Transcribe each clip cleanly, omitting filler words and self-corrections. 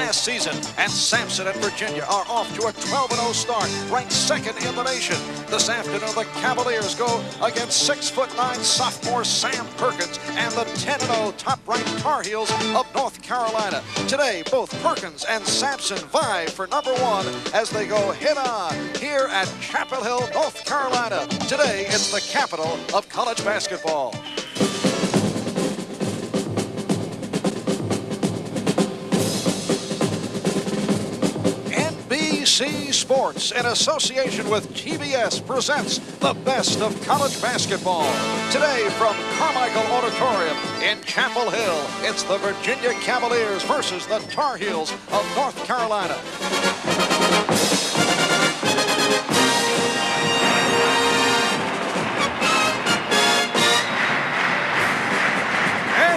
last season, and Sampson and Virginia are off to a 12-0 start, ranked second in the nation. This afternoon, the Cavaliers go against 6'9" sophomore Sam Perkins and the 10-0 top-ranked Tar Heels of North Carolina. Today, both Perkins and Sampson vie for number one as they go head-on here at Chapel Hill, North Carolina. Today, it's the capital of college basketball. NBC Sports, in association with TBS, presents the best of college basketball. Today from Carmichael Auditorium in Chapel Hill, it's the Virginia Cavaliers versus the Tar Heels of North Carolina.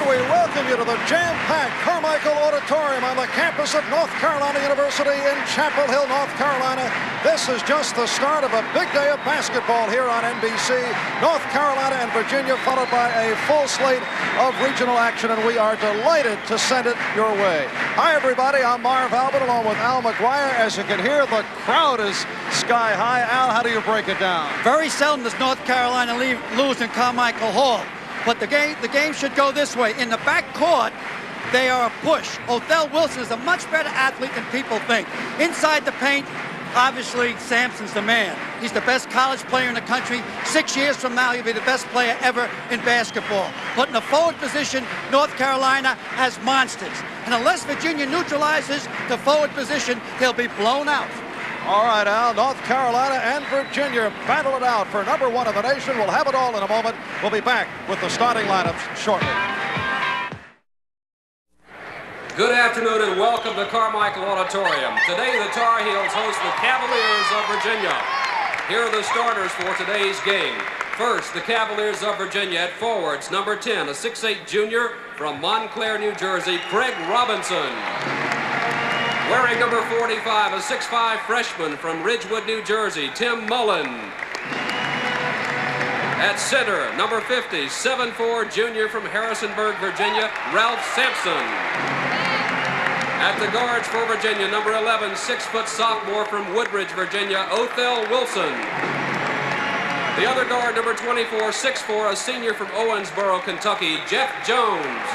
We welcome you to the jam-packed Carmichael Auditorium on the campus of North Carolina University in Chapel Hill, North Carolina. This is just the start of a big day of basketball here on NBC. North Carolina and Virginia, followed by a full slate of regional action, and we are delighted to send it your way. Hi, everybody. I'm Marv Albert, along with Al McGuire. As you can hear, the crowd is sky high. Al, how do you break it down? Very seldom does North Carolina lose in Carmichael Hall. But the game should go this way. In the back court, they are a push. Othell Wilson is a much better athlete than people think. Inside the paint, obviously, Sampson's the man. He's the best college player in the country. 6 years from now, he'll be the best player ever in basketball. But in the forward position, North Carolina has monsters. And unless Virginia neutralizes the forward position, they'll be blown out. All right, Al, North Carolina and Virginia battle it out for number one in the nation. We'll have it all in a moment. We'll be back with the starting lineups shortly. Good afternoon and welcome to Carmichael Auditorium. Today the Tar Heels host the Cavaliers of Virginia. Here are the starters for today's game. First, the Cavaliers of Virginia at forwards, number 10, a 6'8" junior from Montclair, New Jersey, Craig Robinson. Wearing number 45, a 6'5" freshman from Ridgewood, New Jersey, Tim Mullen. At center, number 50, 7'4" junior from Harrisonburg, Virginia, Ralph Sampson. At the guards for Virginia, number 11, 6-foot sophomore from Woodbridge, Virginia, Othell Wilson. The other guard, number 24, 6'4", a senior from Owensboro, Kentucky, Jeff Jones.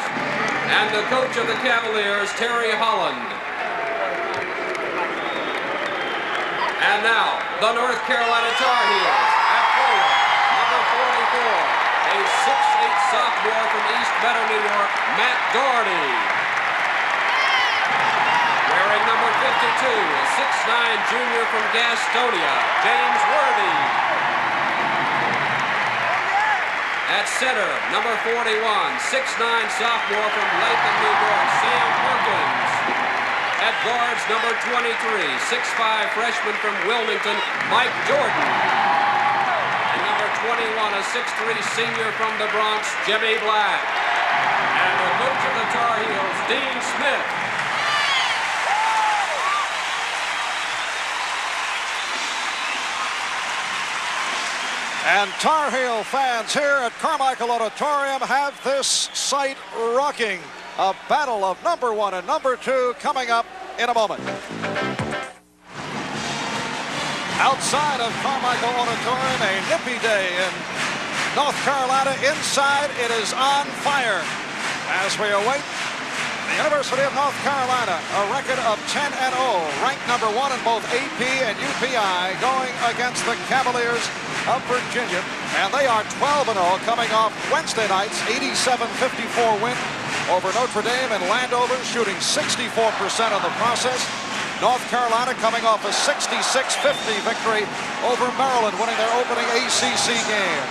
And the coach of the Cavaliers, Terry Holland. And now, the North Carolina Tar Heels at forward, number 44, a 6'8" sophomore from East Meadow, New York, Matt Doherty. Wearing number 52, a 6'9" junior from Gastonia, James Worthy. At center, number 41, 6'9" sophomore from Latham, New York, Sam Perkins. At guards, number 23, 6'5" freshman from Wilmington, Mike Jordan. And number 21, a 6'3" senior from the Bronx, Jimmy Black. And the coach of the Tar Heels, Dean Smith. And Tar Heel fans here at Carmichael Auditorium have this site rocking. A battle of number one and number two coming up in a moment. Outside of Carmichael Auditorium, a nippy day in North Carolina. Inside, it is on fire as we await the University of North Carolina, a record of 10-0, ranked number one in both AP and UPI, going against the Cavaliers of Virginia. And they are 12-0 coming off Wednesday night's 87-54 win over Notre Dame and Landover, shooting 64% in the process. North Carolina coming off a 66-50 victory over Maryland, winning their opening ACC game.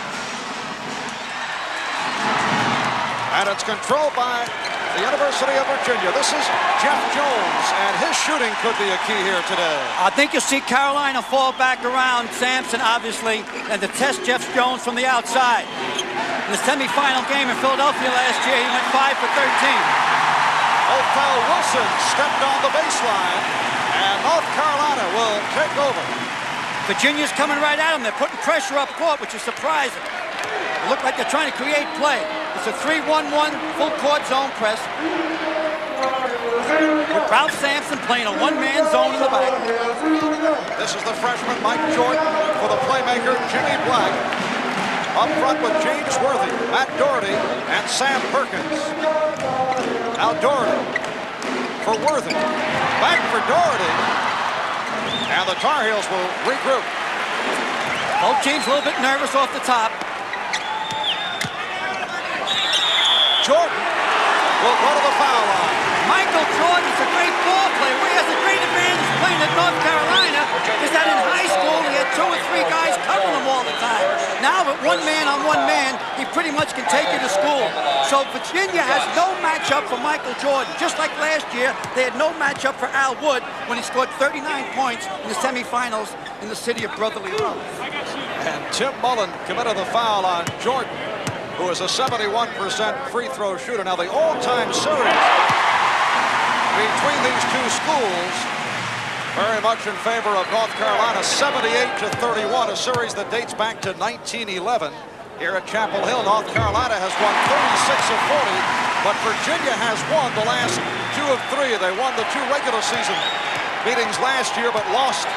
And it's controlled by the University of Virginia. This is Jeff Jones, and his shooting could be a key here today. I think you'll see Carolina fall back around Sampson, obviously, and to test Jeff Jones from the outside. In the semifinal game in Philadelphia last year, he went 5 for 13. Othell Wilson stepped on the baseline, and North Carolina will take over. Virginia's coming right at him. They're putting pressure up court, which is surprising. It looked like they're trying to create play. It's a 3-1-1 full court zone press. with Ralph Sampson playing a one-man zone in the back. This is the freshman Mike Jordan for the playmaker Jimmy Black. Up front with James Worthy, Matt Doherty, and Sam Perkins. Now Doherty for Worthy. Back for Doherty. And the Tar Heels will regroup. Both teams a little bit nervous off the top. Jordan will go to the foul line. Michael Jordan is a great ball player. He has a great advantage playing at North Carolina is that in high school he had 2 or 3 guys covering him all the time. Now with one man on one man, he pretty much can take you to school. So Virginia has no matchup for Michael Jordan. Just like last year, they had no matchup for Al Wood when he scored 39 points in the semifinals in the city of brotherly love. And Tim Mullen committed the foul on Jordan, who is a 71% free throw shooter. Now the all-time series between these two schools very much in favor of North Carolina, 78-31, a series that dates back to 1911 here at Chapel Hill. North Carolina has won 36 of 40, but Virginia has won the last 2 of 3. They won the 2 regular season meetings last year, but lost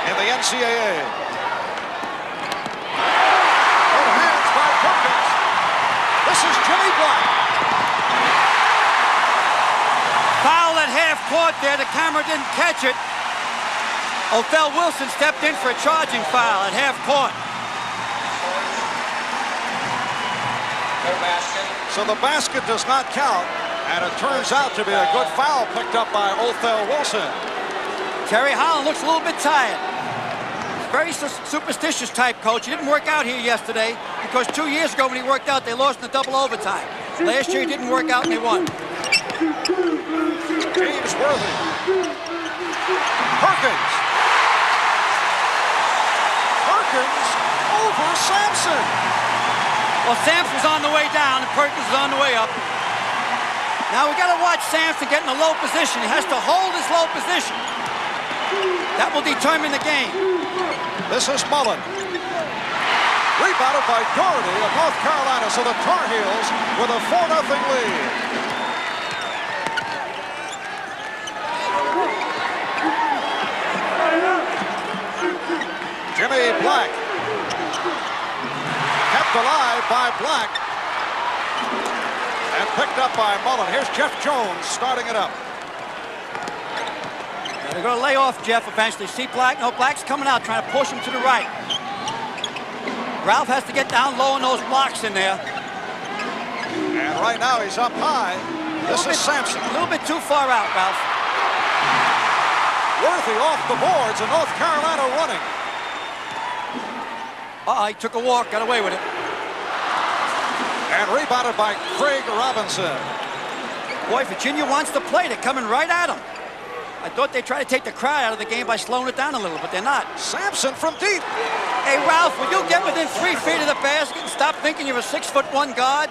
in the NCAA. Good hands by Perkins. This is Jimmy Black. Foul at half court there. The camera didn't catch it. Othell Wilson stepped in for a charging foul at half court. So the basket does not count, and it turns out to be a good foul picked up by Othell Wilson. Terry Holland looks a little bit tired. Very superstitious type coach. He didn't work out here yesterday because 2 years ago when he worked out, they lost in the double overtime. Last year he didn't work out and they won. James Worthy. Perkins. Perkins over Sampson. Well, Sampson's on the way down and Perkins is on the way up. Now we got to watch Sampson get in a low position. He has to hold his low position. That will determine the game. This is Mullen. Rebounded by Doherty of North Carolina, so the Tar Heels with a 4-0 lead. Jimmy Black. Kept alive by Black. And picked up by Mullen. Here's Jeff Jones starting it up. They're going to lay off Jeff eventually. See Black? No, Black's coming out, trying to push him to the right. Ralph has to get down low in those blocks in there. And right now he's up high. This is Sampson. A little bit too far out, Ralph. Worthy off the boards and North Carolina running. He took a walk, got away with it. And rebounded by Craig Robinson. Boy, Virginia wants to play. They're coming right at him. I thought they'd try to take the crowd out of the game by slowing it down a little, but they're not. Sampson from deep. Hey, Ralph, will you get within 3 feet of the basket and stop thinking you're a 6'1" guard?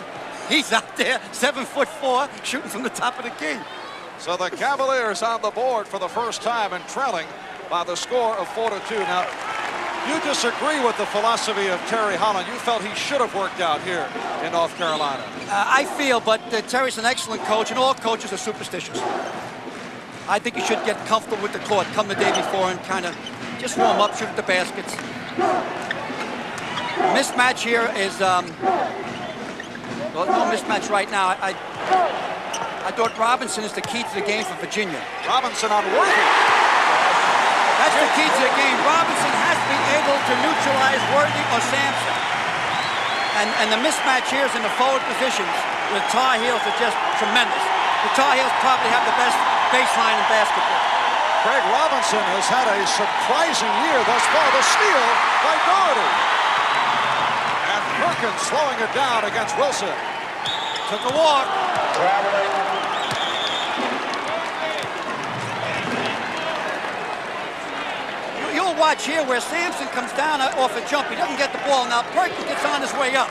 He's out there, 7'4", shooting from the top of the key. So the Cavaliers on the board for the first time and trailing by the score of 4-2. Now, you disagree with the philosophy of Terry Holland. You felt he should have worked out here in North Carolina. I feel, but Terry's an excellent coach, and all coaches are superstitious. I think you should get comfortable with the court, come the day before and kind of just warm up, shoot the baskets. Mismatch here is, well, no mismatch right now. I thought Robinson is the key to the game for Virginia. Robinson on Worthy. That's the key to the game. Robinson has to be able to neutralize Worthy or Sampson. And the mismatch here is in the forward positions. The Tar Heels are just tremendous. The Tar Heels probably have the best baseline in basketball. Craig Robinson has had a surprising year thus far. The steal by Doherty. And Perkins slowing it down against Wilson. Took a walk. You'll watch here where Sampson comes down off a jump. He doesn't get the ball. Now Perkins gets on his way up.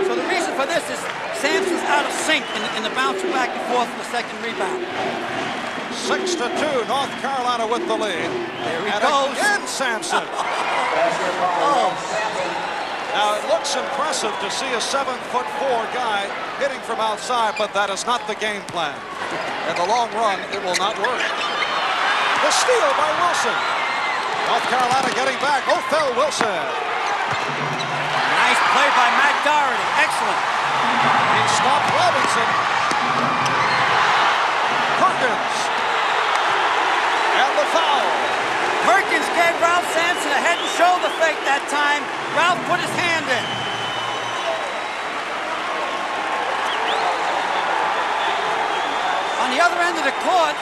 So the reason for this is Sampson's out of sync in the bouncing back and forth for the second rebound. 6-2, North Carolina with the lead. There he and goes. Again, Sampson. Now, it looks impressive to see a 7'4" guy hitting from outside, but that is not the game plan. In the long run, it will not work. The steal by Wilson. North Carolina getting back. Othell Wilson. Nice play by Matt Doherty. Excellent. He stopped Robinson. Perkins. And the foul. Perkins gave Ralph Sampson a head and shoulder fake that time. Ralph put his hand in. On the other end of the court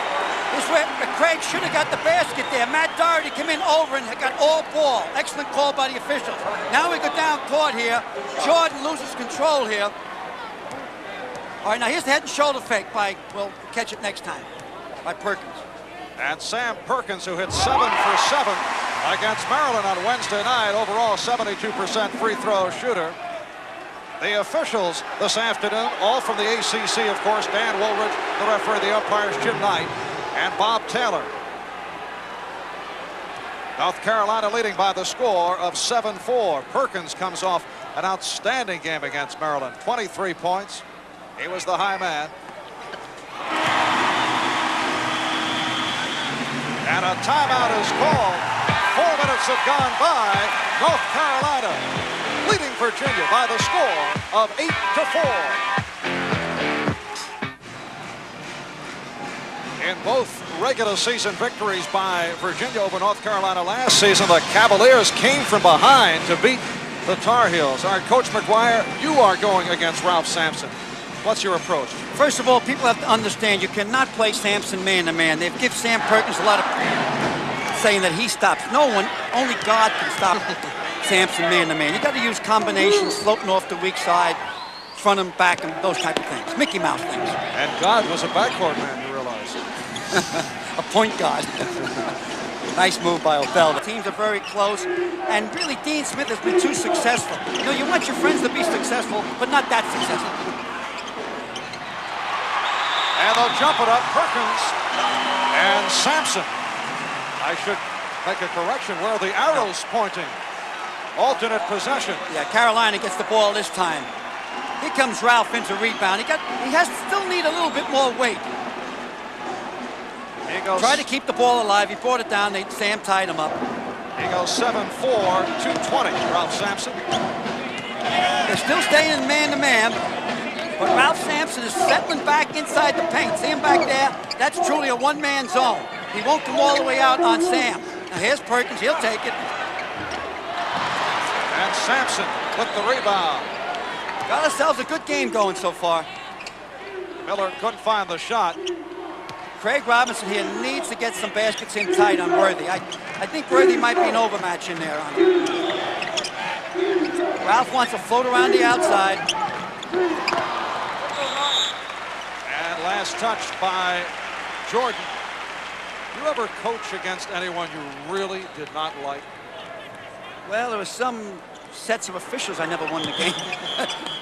is where Craig should have got the basket there. Matt Doherty came in over and got all ball. Excellent call by the officials. Now we go down court here. Jordan loses control here. All right, now here's the head and shoulder fake by, we'll catch it next time, by Perkins. And Sam Perkins, who hit 7 for 7 against Maryland on Wednesday night, overall 72% free throw shooter. The officials this afternoon, all from the ACC, of course, Dan Woolridge, the referee, the umpires, Jim Knight, and Bob Taylor. North Carolina leading by the score of 7-4. Perkins comes off an outstanding game against Maryland. 23 points. He was the high man. And a timeout is called. 4 minutes have gone by. North Carolina leading Virginia by the score of 8-4. In both regular season victories by Virginia over North Carolina last season, the Cavaliers came from behind to beat the Tar Heels. All right, Coach McGuire, you are going against Ralph Sampson. What's your approach? First of all, people have to understand you cannot play Sampson man-to-man. They've given Sam Perkins a lot of saying that he stops. No one, only God can stop Sampson man-to-man. You got to use combinations, floating off the weak side, front and back, and those type of things. Mickey Mouse things. And God was a backcourt man, you realize. A point guard. Nice move by Othell. The teams are very close, and really Dean Smith has been too successful. You know, you want your friends to be successful, but not that successful. And they'll jump it up, Perkins and Sampson. I should make a correction. Where are the arrows pointing? Alternate possession. Yeah, Carolina gets the ball this time. Here comes Ralph into rebound. He has still need a little bit more weight. He goes. Try to keep the ball alive. He brought it down. Sam tied him up. He goes 7-4, 220. Ralph Sampson. They're still staying man-to-man. But Ralph Sampson is settling back inside the paint. See him back there? That's truly a one-man zone. He won't come all the way out on Sam. Now here's Perkins. He'll take it. And Sampson with the rebound. Got ourselves a good game going so far. Miller couldn't find the shot. Craig Robinson here needs to get some baskets in tight on Worthy. I think Worthy might be an overmatch in there on him. Ralph wants to float around the outside. And last touch by Jordan. You ever coach against anyone you really did not like? Well, there was some sets of officials I never won the game.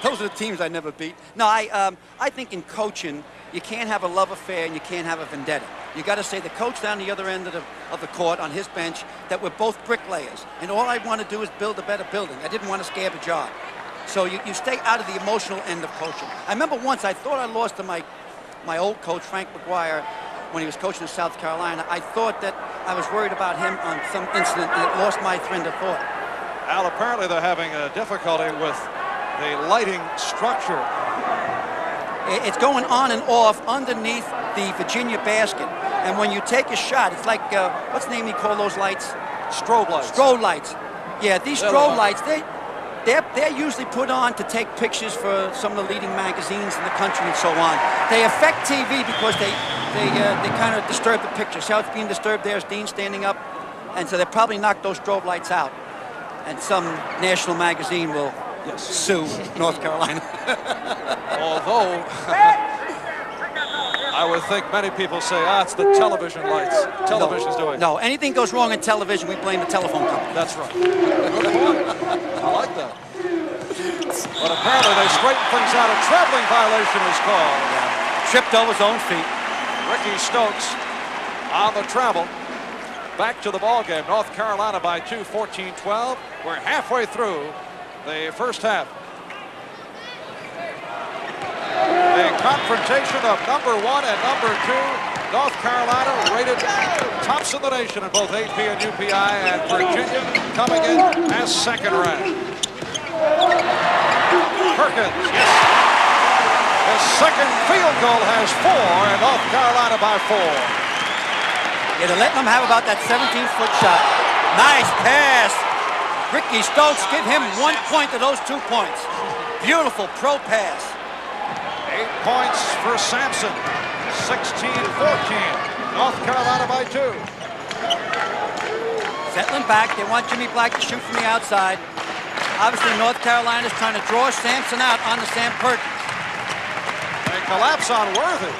Those are the teams I never beat. No, I think in coaching, you can't have a love affair and you can't have a vendetta. You got to say the coach down the other end of the court on his bench that we're both bricklayers, and all I want to do is build a better building. I didn't want to scare the job. So you stay out of the emotional end of coaching. I remember once I thought I lost to my old coach, Frank McGuire, when he was coaching in South Carolina. I thought that I was worried about him on some incident, and it lost my train of thought. Al, apparently they're having a difficulty with the lighting structure. It's going on and off underneath the Virginia basket. And when you take a shot, it's like, what's the name you call those lights? Strobe lights. Strobe lights. Yeah, these strobe lights, they're usually put on to take pictures for some of the leading magazines in the country and so on. They affect TV because they kind of disturb the picture. See how it's being disturbed? There's Dean standing up. And so they probably knocked those strobe lights out. And some national magazine will sue North Carolina. Although, I would think many people say, it's the television lights. Television's doing it. No, anything goes wrong in television, we blame the telephone company. That's right. Good point. I like that. But apparently they straighten things out. A traveling violation is called. Tripped over his own feet. Ricky Stokes on the travel. Back to the ball game. North Carolina by 2, 14-12. We're halfway through the first half. A confrontation of number 1 and number 2. North Carolina rated tops in the nation in both AP and UPI, and Virginia coming in as second ranked. Perkins, yes. His second field goal has 4, and North Carolina by 4. Yeah, they're letting them have about that 17-foot shot. Nice pass. Ricky Stokes, give him 1 point to those 2 points. Beautiful pro pass. 8 points for Sampson. 16-14. North Carolina by 2. Settling back. They want Jimmy Black to shoot from the outside. Obviously, North Carolina's trying to draw Sampson out on the Sam Perkins. They collapse on Worthy.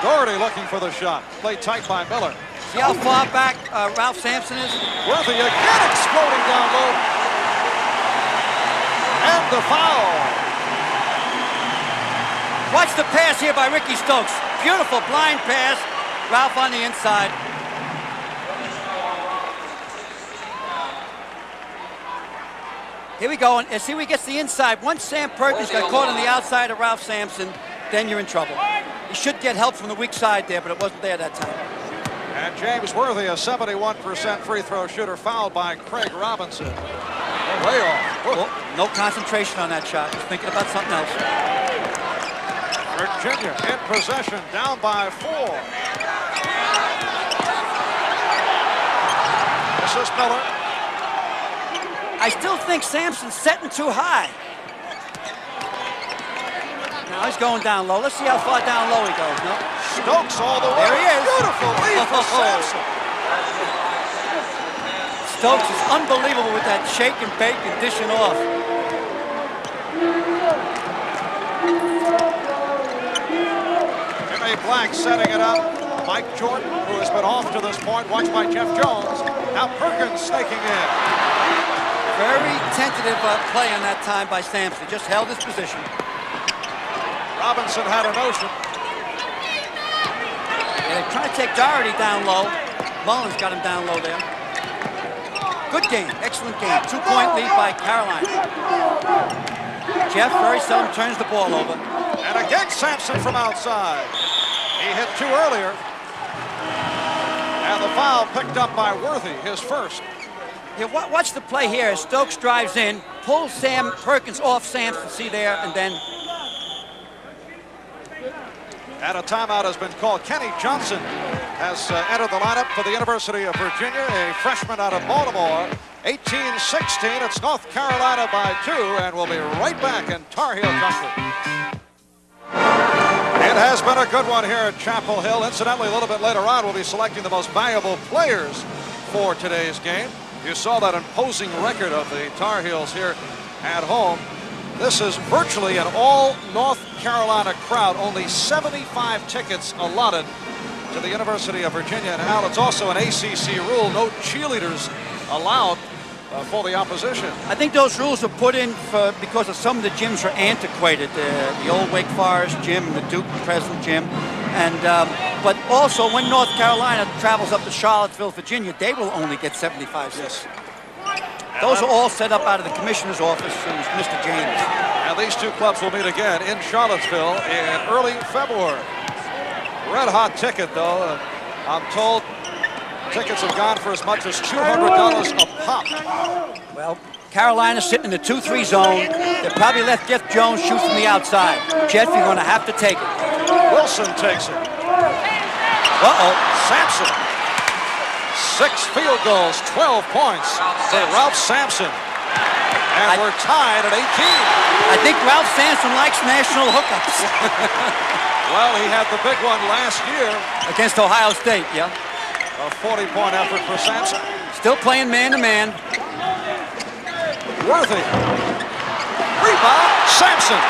Doherty looking for the shot. Played tight by Miller. See how far back Ralph Sampson is? Worthy again exploding down low. And the foul. Watch the pass here by Ricky Stokes. Beautiful blind pass. Ralph on the inside. Here we go, and see who gets the inside. Once Sam Perkins got caught on the outside of Ralph Sampson, then you're in trouble. He should get help from the weak side there, but it wasn't there that time. And James Worthy, a 71% free throw shooter, fouled by Craig Robinson. Way off. Well, no concentration on that shot. He's thinking about something else. Virginia in possession, down by 4. This is Miller. I still think Sampson's setting too high. Now he's going down low. Let's see how far down low he goes. No? Stokes all the way. There he is. Beautiful lead for Sampson. Stokes is unbelievable with that shake and bake and dishing off. Jimmy Black setting it up. Mike Jordan, who has been off to this point, watched by Jeff Jones. Now Perkins snaking in. Very tentative play on that time by Sampson. Just held his position. Robinson had a notion. And they're trying to take Doherty down low. Mullins got him down low there. Good game, excellent game. 2-point lead by Carolina. Jeff very seldom turns the ball over. And again Sampson from outside. He hit 2 earlier. And the foul picked up by Worthy, his first. Yeah, watch the play here as Stokes drives in, pulls Sam Perkins off Sampson, see there, and then... And a timeout has been called. Kenny Johnson has entered the lineup for the University of Virginia, a freshman out of Baltimore. 18-16, it's North Carolina by 2, and we'll be right back in Tar Heel country. It has been a good one here at Chapel Hill. Incidentally, a little bit later on, we'll be selecting the most valuable players for today's game. You saw that imposing record of the Tar Heels here at home. This is virtually an all North Carolina crowd. Only 75 tickets allotted to the University of Virginia. And Al, it's also an ACC rule. No cheerleaders allowed for the opposition. I think those rules were put in because of some of the gyms are antiquated. The old Wake Forest gym, the Duke present gym. And but also when North Carolina travels up to Charlottesville, Virginia, they will only get 75 seats. Those are all set up out of the commissioner's office, who's Mr. James. And these two clubs will meet again in Charlottesville in early February. Red hot ticket, though. I'm told tickets have gone for as much as $200 a pop. Well, Carolina's sitting in the 2-3 zone. They probably let Jeff Jones shoot from the outside. Jeff, you're going to have to take it. Wilson takes it. Uh-oh. Sampson. 6 field goals, 12 points for Ralph Sampson. And we're tied at 18. I think Ralph Sampson likes national hookups. Well, he had the big one last year. Against Ohio State, yeah. A 40-point effort for Sampson. Still playing man-to-man. Worthy. Rebound, Sampson.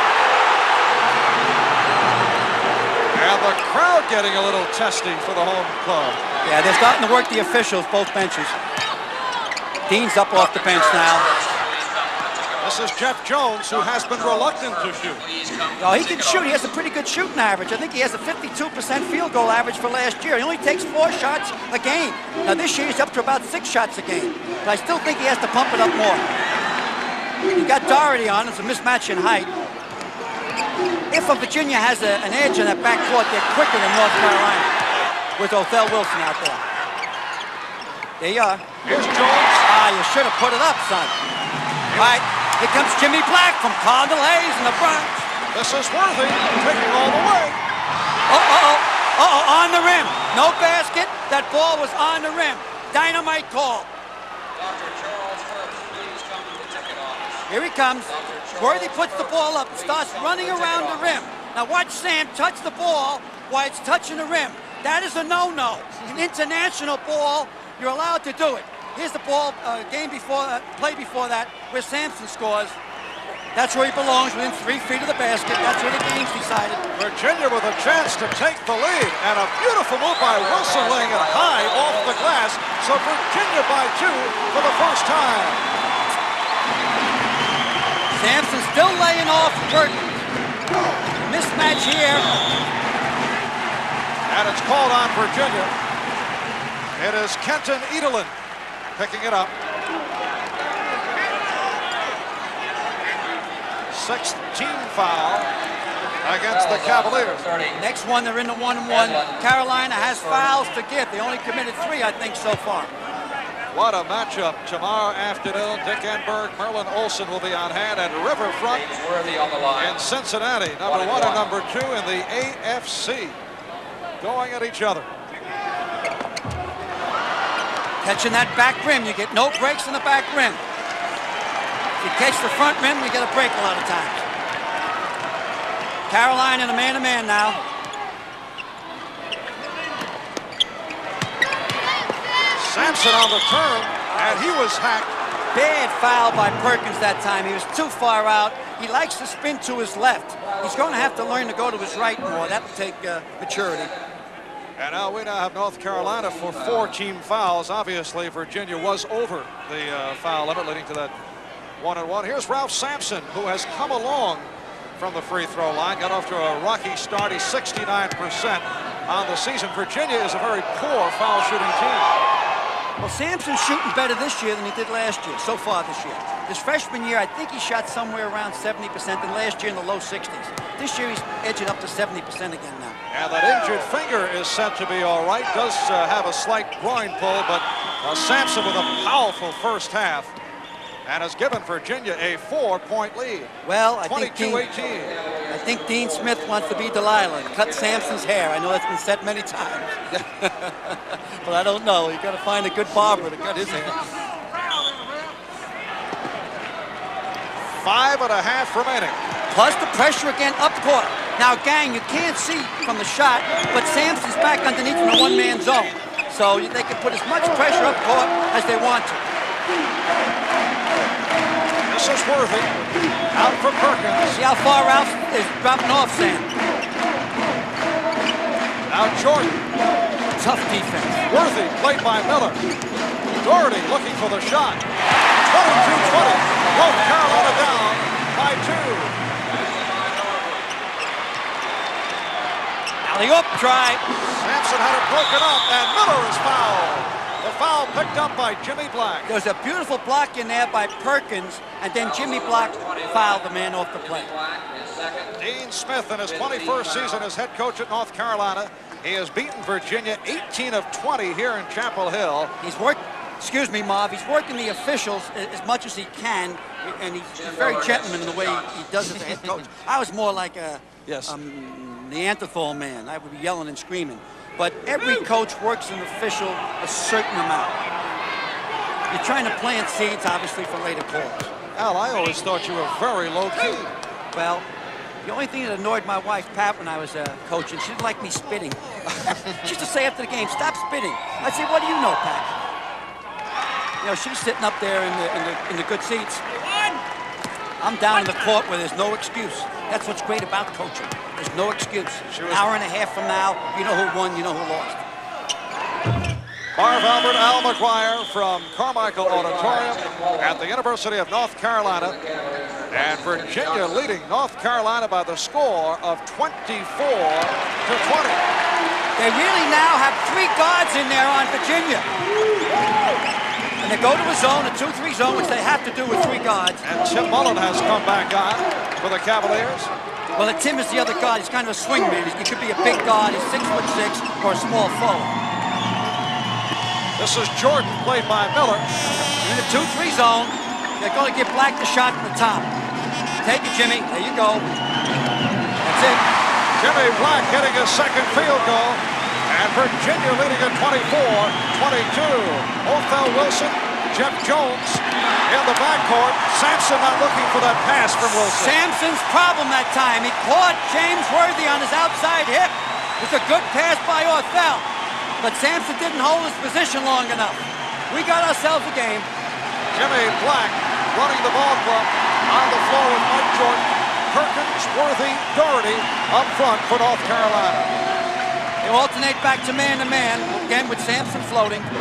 And the crowd getting a little testy for the home club. Yeah, they're starting to work the officials, both benches. Dean's up off the bench now. This is Jeff Jones, who has been reluctant to shoot. Oh, he can shoot. He has a pretty good shooting average. I think he has a 52% field goal average for last year. He only takes 4 shots a game. Now, this year he's up to about 6 shots a game. But I still think he has to pump it up more. You got Doherty on. It's a mismatch in height. If Virginia has an edge in that backcourt, they're quicker than North Carolina with Othell Wilson out there. There you are. Here's Jones. You should have put it up, son. All right, here comes Jimmy Black from Cardinal Hayes in the Bronx. This is Worthy taking all the way. On the rim. No basket. That ball was on the rim. Dynamite call. Dr. Charles Herbst, please come to the ticket office. Here he comes. Worthy puts the ball up and starts running around the rim. Now watch Sam touch the ball while it's touching the rim. That is a no-no. An international ball, you're allowed to do it. Here's the ball, play before that, where Sampson scores. That's where he belongs, within 3 feet of the basket. That's where the game's decided. Virginia with a chance to take the lead, and a beautiful move by Wilson laying it high off the glass. So Virginia by 2 for the first time. Sampson still laying off Perkins. Mismatch here. And it's called on Virginia. It is Kenton Edelin picking it up. 6th team foul against the Cavaliers. Next one, they're in the 1-1. Carolina has fouls to give. They only committed 3, I think, so far. What a matchup tomorrow afternoon. Dick Enberg, Merlin Olsen will be on hand at Riverfront in Cincinnati. Number 1 and number 2 in the AFC going at each other. Catching that back rim, you get no breaks in the back rim. If you catch the front rim, you get a break a lot of times. Carolina in a man-to-man now. Sampson on the turn, and he was hacked. Bad foul by Perkins that time. He was too far out. He likes to spin to his left. He's going to have to learn to go to his right more. That will take maturity. And now we have North Carolina for 4 team fouls. Obviously, Virginia was over the foul limit, leading to that 1-on-1. Here's Ralph Sampson, who has come along from the free throw line. Got off to a rocky start. He's 69% on the season. Virginia is a very poor foul shooting team. Well, Sampson's shooting better this year than he did last year, so far this year. His freshman year, I think he shot somewhere around 70%, and last year in the low 60s. This year, he's edging up to 70% again now. And that injured finger is said to be all right. Does have a slight groin pull, but Sampson with a powerful first half and has given Virginia a 4-point lead. Well, I think Dean Smith wants to be Delilah and cut Sampson's hair. I know that's been said many times. But I don't know. You've got to find a good barber to cut his hair. 5.5 remaining. Plus the pressure again up court. Now, gang, you can't see from the shot, but Sampson's back underneath in the one-man zone. So they can put as much pressure up court as they want to. This is Worthy. Out for Perkins. See how far Ralph is dropping off, Sam. Now Jordan. Tough defense. Worthy played by Miller. Doherty looking for the shot. 22-20. North Carolina down by 2. Alley-oop try. Sampson had it broken up, and Miller is fouled. The foul picked up by Jimmy Black. There was a beautiful block in there by Perkins, and then Jimmy Black fouled the man off the play. Dean Smith in his 21st season as head coach at North Carolina. He has beaten Virginia 18 of 20 here in Chapel Hill. He's worked, excuse me, Marv, he's working the officials as much as he can, and he's very gentleman in the way he does it as a head coach. I was more like a Neanderthal man. I would be yelling and screaming. But every coach works an official a certain amount. You're trying to plant seeds, obviously, for later calls. Al, I always thought you were very low-key. Well, the only thing that annoyed my wife, Pat, when I was coaching, she didn't like me spitting. She used to say after the game, "Stop spitting." I'd say, "What do you know, Pat?" You know, she's sitting up there in the good seats. I'm down in the court where there's no excuse. That's what's great about coaching. There's no excuse. An hour and a half from now, you know who won, you know who lost. Marv Albert, Al McGuire from Carmichael Auditorium at the University of North Carolina. And Virginia leading North Carolina by the score of 24-20. They really now have 3 guards in there on Virginia. And they go to a zone, a 2-3 zone, which they have to do with 3 guards. And Tim Mullen has come back on for the Cavaliers. Well, Tim is the other guard. He's kind of a swing man. He could be a big guard. He's 6'6" or a small forward. This is Jordan, played by Miller. In the 2-3 zone, they're going to give Black the shot from the top. Take it, Jimmy. There you go. That's it. Jimmy Black getting his second field goal. And Virginia leading at 24-22. Othell Wilson, Jeff Jones in the backcourt. Sampson not looking for that pass from Wilson. Sampson's problem that time. He caught James Worthy on his outside hip. It's a good pass by Othell. But Sampson didn't hold his position long enough. We got ourselves a game. Jimmy Black running the ball club on the floor with Mike Jordan. Perkins, Worthy, Doherty up front for North Carolina. They alternate back to man, again with Sampson floating. And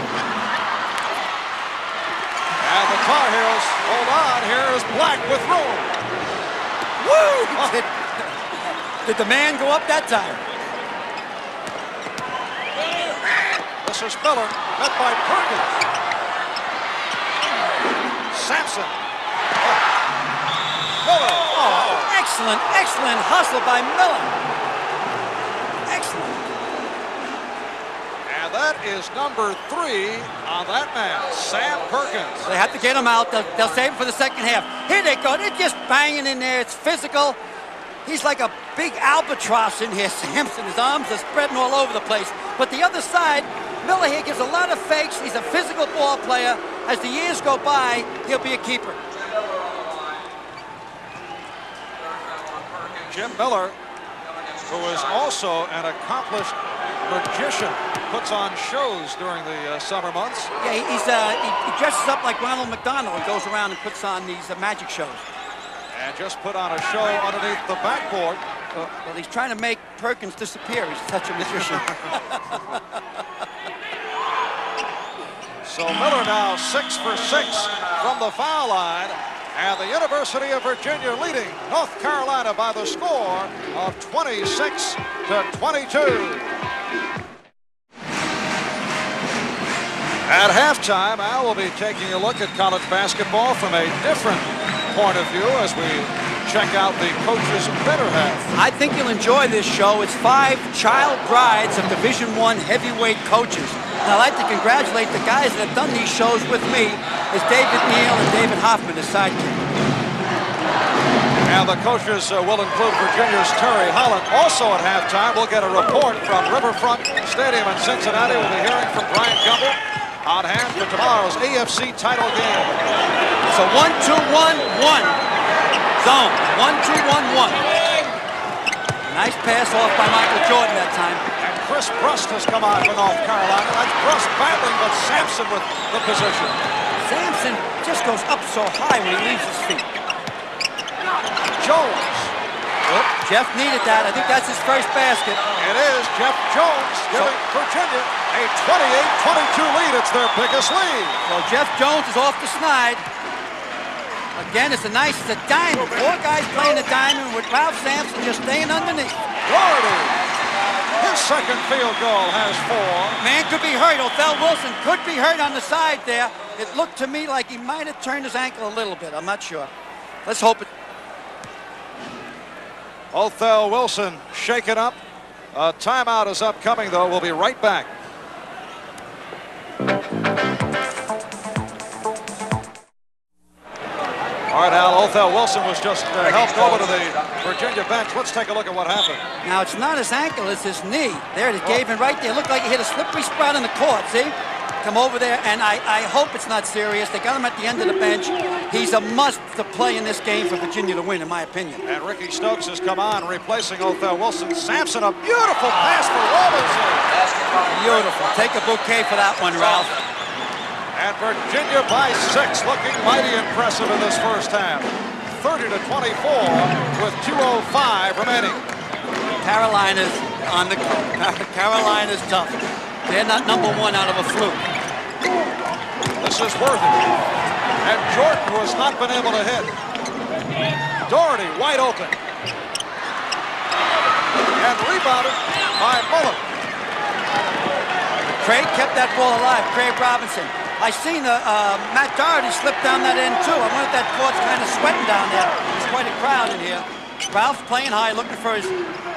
the Tar Heels hold on. Here is Black with room. Woo! Did the man go up that time? This is Miller, met by Perkins. Sampson. Miller. Oh, excellent hustle by Miller. Excellent. And that is number 3 on that man, Sam Perkins. They have to get him out. They'll save him for the second half. Here they go. They're just banging in there. It's physical. He's like a big albatross in here, Sampson. His arms are spreading all over the place. But the other side, Miller here gives a lot of fakes. He's a physical ball player. As the years go by, he'll be a keeper. Jim Miller, who is also an accomplished magician, puts on shows during the summer months. Yeah, he dresses up like Ronald McDonald and goes around and puts on these magic shows. And just put on a show underneath the backboard. Well, he's trying to make Perkins disappear. He's such a magician. So Miller now 6 for 6 from the foul line. And the University of Virginia leading North Carolina by the score of 26-22. At halftime, Al will be taking a look at college basketball from a different point of view as we check out the coaches' better half. I think you'll enjoy this show. It's 5 child brides of Division I heavyweight coaches. And I'd like to congratulate the guys that have done these shows with me. It's David Neal and David Hoffman, his sidekick. And the coaches will include Virginia's Terry Holland. Also at halftime, we'll get a report from Riverfront Stadium in Cincinnati. We'll be hearing from Brian Gumbel on hand for tomorrow's AFC title game. It's a 1-2-1-1 zone. 1-2-1-1. Nice pass off by Michael Jordan that time. And Chris Brust has come on for North Carolina. That's Brust battling, but Sampson with the position. Sampson just goes up so high when he leaves his feet. Jones. Well, Jeff needed that. I think that's his first basket. It is Jeff Jones giving Virginia a 28-22 lead. It's their biggest lead. So Jeff Jones is off the snide. Again, it's a diamond. 4 guys playing a diamond with Ralph Sampson just staying underneath. Doherty. His second field goal has 4. Man could be hurt. Othell Wilson could be hurt on the side there. It looked to me like he might have turned his ankle a little bit. I'm not sure. Let's hope it. Othell Wilson shaken up. A timeout is upcoming, though. We'll be right back. All right, Al, Othell Wilson was just helped over to the Virginia bench. Let's take a look at what happened. Now, it's not his ankle, it's his knee. There, it gave him right there. It looked like he hit a slippery spot in the court, see? Come over there, and I hope it's not serious. They got him at the end of the bench. He's a must to play in this game for Virginia to win, in my opinion. And Ricky Stokes has come on, replacing Othell Wilson. Sampson, a beautiful pass for Robinson. Beautiful. Take a bouquet for that one, Ralph. And Virginia by 6, looking mighty impressive in this first half. 30-24 with 2:05 remaining. Carolina's on the go. Carolina's tough. They're not number 1 out of a fluke. This is Worthy. And Jordan, who has not been able to hit. Doherty wide open. And rebounded by Mullen. Craig kept that ball alive. Craig Robinson. I seen Matt Doherty slip down that end too. I wonder if that court's kind of sweating down there. There's quite a crowd in here. Ralph's playing high, looking for his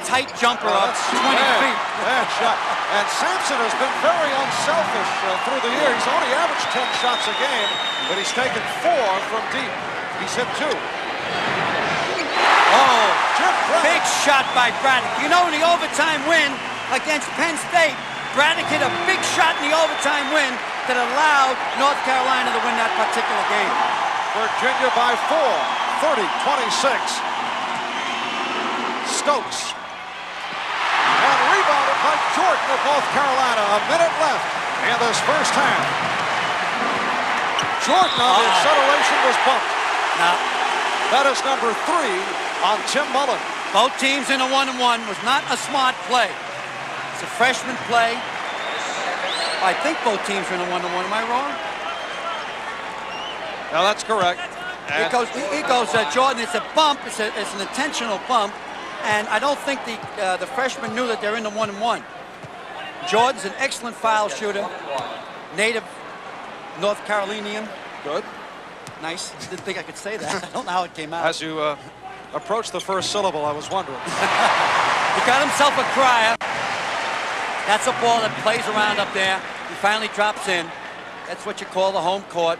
tight jumper up 20 feet. Bad shot. And Sampson has been very unselfish through the year. He's only averaged 10 shots a game, but he's taken 4 from deep. He's hit 2. Oh, Jim Braddock. big shot by Braddock. You know, in the overtime win against Penn State, Braddock hit a big shot in the overtime win that allowed North Carolina to win that particular game. Virginia by 4, 30-26. Stokes. And rebounded by Jordan of North Carolina. A minute left in this first half. Jordan on the acceleration was bumped. Now, That is number 3 on Tim Mullen. both teams in a 1-on-1 was not a smart play. It's a freshman play. I think both teams are in a 1-on-1. Am I wrong? Now that's correct. It goes Jordan. It's a bump. It's an intentional bump. And I don't think the freshman knew that they're in the 1-on-1. Jordan's an excellent foul shooter. Native North Carolinian. Good. Nice. Didn't think I could say that. I don't know how it came out. As you approached the first syllable, I was wondering. He got himself a crier. That's a ball that plays around up there. He finally drops in. That's what you call the home court.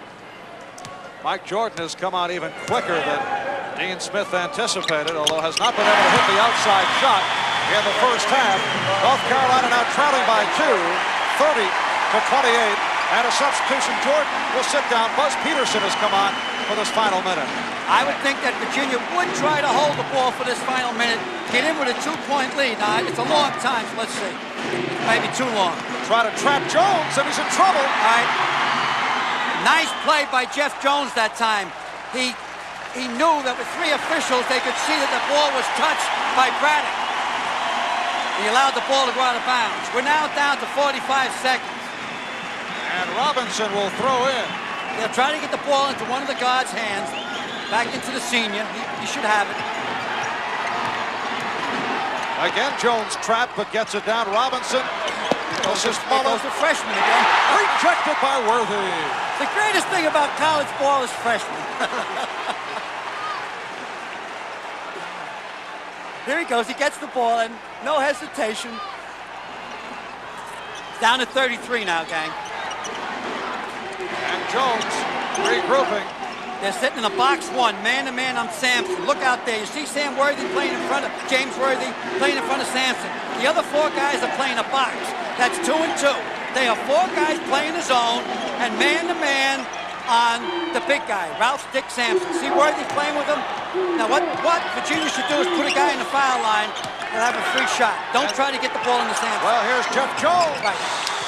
Mike Jordan has come out even quicker than Dean Smith anticipated, although has not been able to hit the outside shot in the first half. North Carolina now trailing by 2, 30-28. And a substitution. Jordan will sit down. Buzz Peterson has come on for this final minute. I would think that Virginia would try to hold the ball for this final minute, get in with a 2-point lead. Now, it's a long time, so let's see. Maybe too long. Try to trap Jones, and he's in trouble. All right. Nice play by Jeff Jones that time. He knew that with 3 officials, they could see that the ball was touched by Braddock. He allowed the ball to go out of bounds. We're now down to 45 seconds. And Robinson will throw in. They're trying to get the ball into one of the guards' hands. Back into the senior. He should have it. Again, Jones trapped, but gets it down. Robinson. This is There goes the freshman again. Rejected by Worthy. The greatest thing about college ball is freshmen. Here he goes. He gets the ball, and no hesitation. Down to 33 now, gang. And Jones regrouping. They're sitting in a box 1, man-to-man on Sampson. Look out there. You see Sam Worthy playing in front of James Worthy, playing in front of Sampson. The other 4 guys are playing a box. That's 2 and 2. They are 4 guys playing a zone, and man-to-man on the big guy, Ralph Dick Sampson. See Worthy playing with him? Now, what Virginia should do is put a guy in the foul line and have a free shot. Don't try to get the ball in the Sampson. Well, here's Jeff Jones. Right.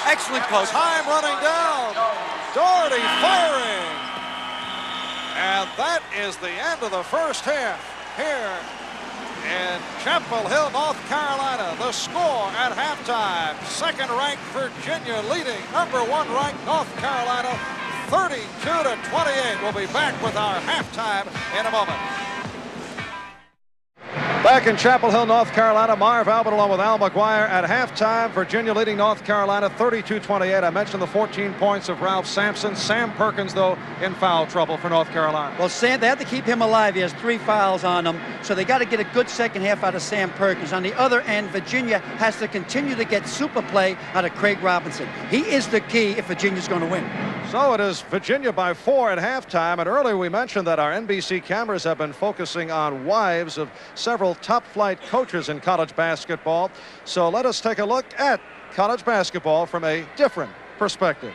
Excellent coach. Time running down. Doherty firing. And that is the end of the first half here in Chapel Hill, North Carolina. The score at halftime. Second-ranked Virginia leading number 1-ranked North Carolina 32-28. We'll be back with our halftime in a moment. Back in Chapel Hill, North Carolina, Marv Albert along with Al McGuire at halftime. Virginia leading North Carolina 32-28. I mentioned the 14 points of Ralph Sampson. Sam Perkins, though, in foul trouble for North Carolina. Well, Sam, they have to keep him alive. He has 3 fouls on him, so they got to get a good second half out of Sam Perkins. On the other end, Virginia has to continue to get super play out of Craig Robinson. He is the key if Virginia's going to win. So it is Virginia by 4 at halftime. And earlier we mentioned that our NBC cameras have been focusing on wives of several top-flight coaches in college basketball. So let us take a look at college basketball from a different perspective.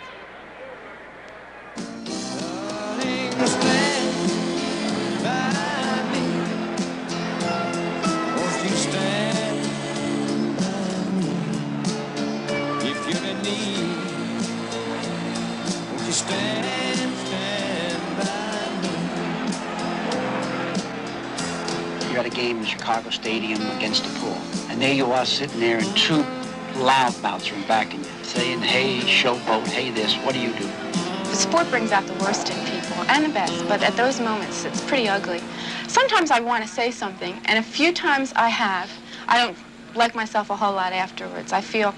You're at a game in Chicago Stadium against a pool, and there you are sitting there, and 2 loudmouths are backing you, saying, hey, showboat, hey this, what do? The sport brings out the worst in people, and the best, but at those moments, it's pretty ugly. Sometimes I want to say something, and a few times I don't like myself a whole lot afterwards. I feel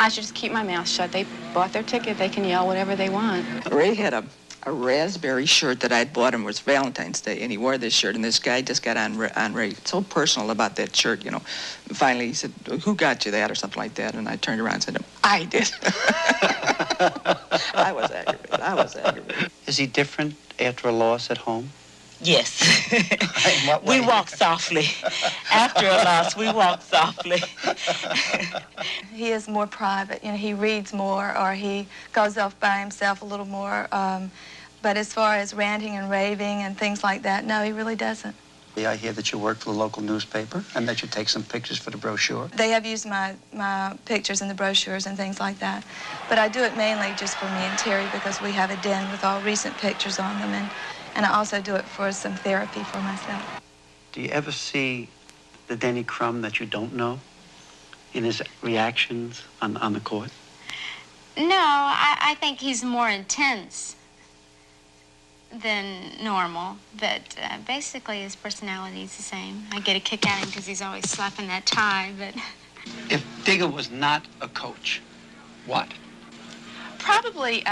I should just keep my mouth shut. They bought their ticket. They can yell whatever they want. Ray had a raspberry shirt that I'd bought him. It was Valentine's Day, and he wore this shirt, and this guy just got on Ray so personal about that shirt, you know. Finally, he said, "Who got you that?" or something like that, and I turned around and said, "I did." I was aggravated. Is he different after a loss at home? Yes. In what way? We walk softly. After a loss, we walk softly. He is more private. You know, he reads more, or he goes off by himself a little more. But as far as ranting and raving and things like that, no, he really doesn't. I hear that you work for the local newspaper and that you take some pictures for the brochure. They have used my pictures in the brochures and things like that. But I do it mainly just for me and Terry because we have a den with all recent pictures on them. And I also do it for some therapy for myself. Do you ever see the Denny Crum that you don't know in his reactions on the court? No, I think he's more intense than normal, but basically his personality is the same. I get a kick out of him because he's always slapping that tie, but... If Digger was not a coach, what? Probably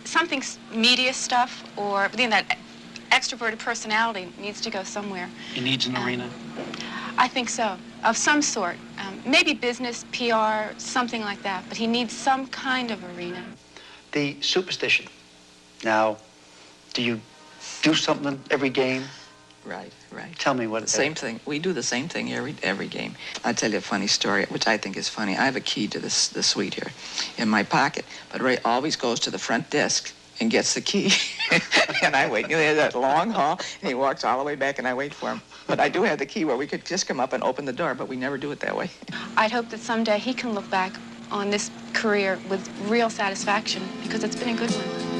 something media stuff, or that extroverted personality needs to go somewhere. He needs an arena? I think so, of some sort. Maybe business, PR, something like that, but he needs some kind of arena. The superstition. Now, do you do something every game? Right. Tell me what it is. Same thing. We do the same thing every game. I'll tell you a funny story, which I think is funny. I have a key to the suite here in my pocket, but Ray always goes to the front desk and gets the key. And I wait. You know, that long hall, and he walks all the way back, and I wait for him. But I do have the key where we could just come up and open the door, but we never do it that way. I'd hope that someday he can look back on this career with real satisfaction, because it's been a good one.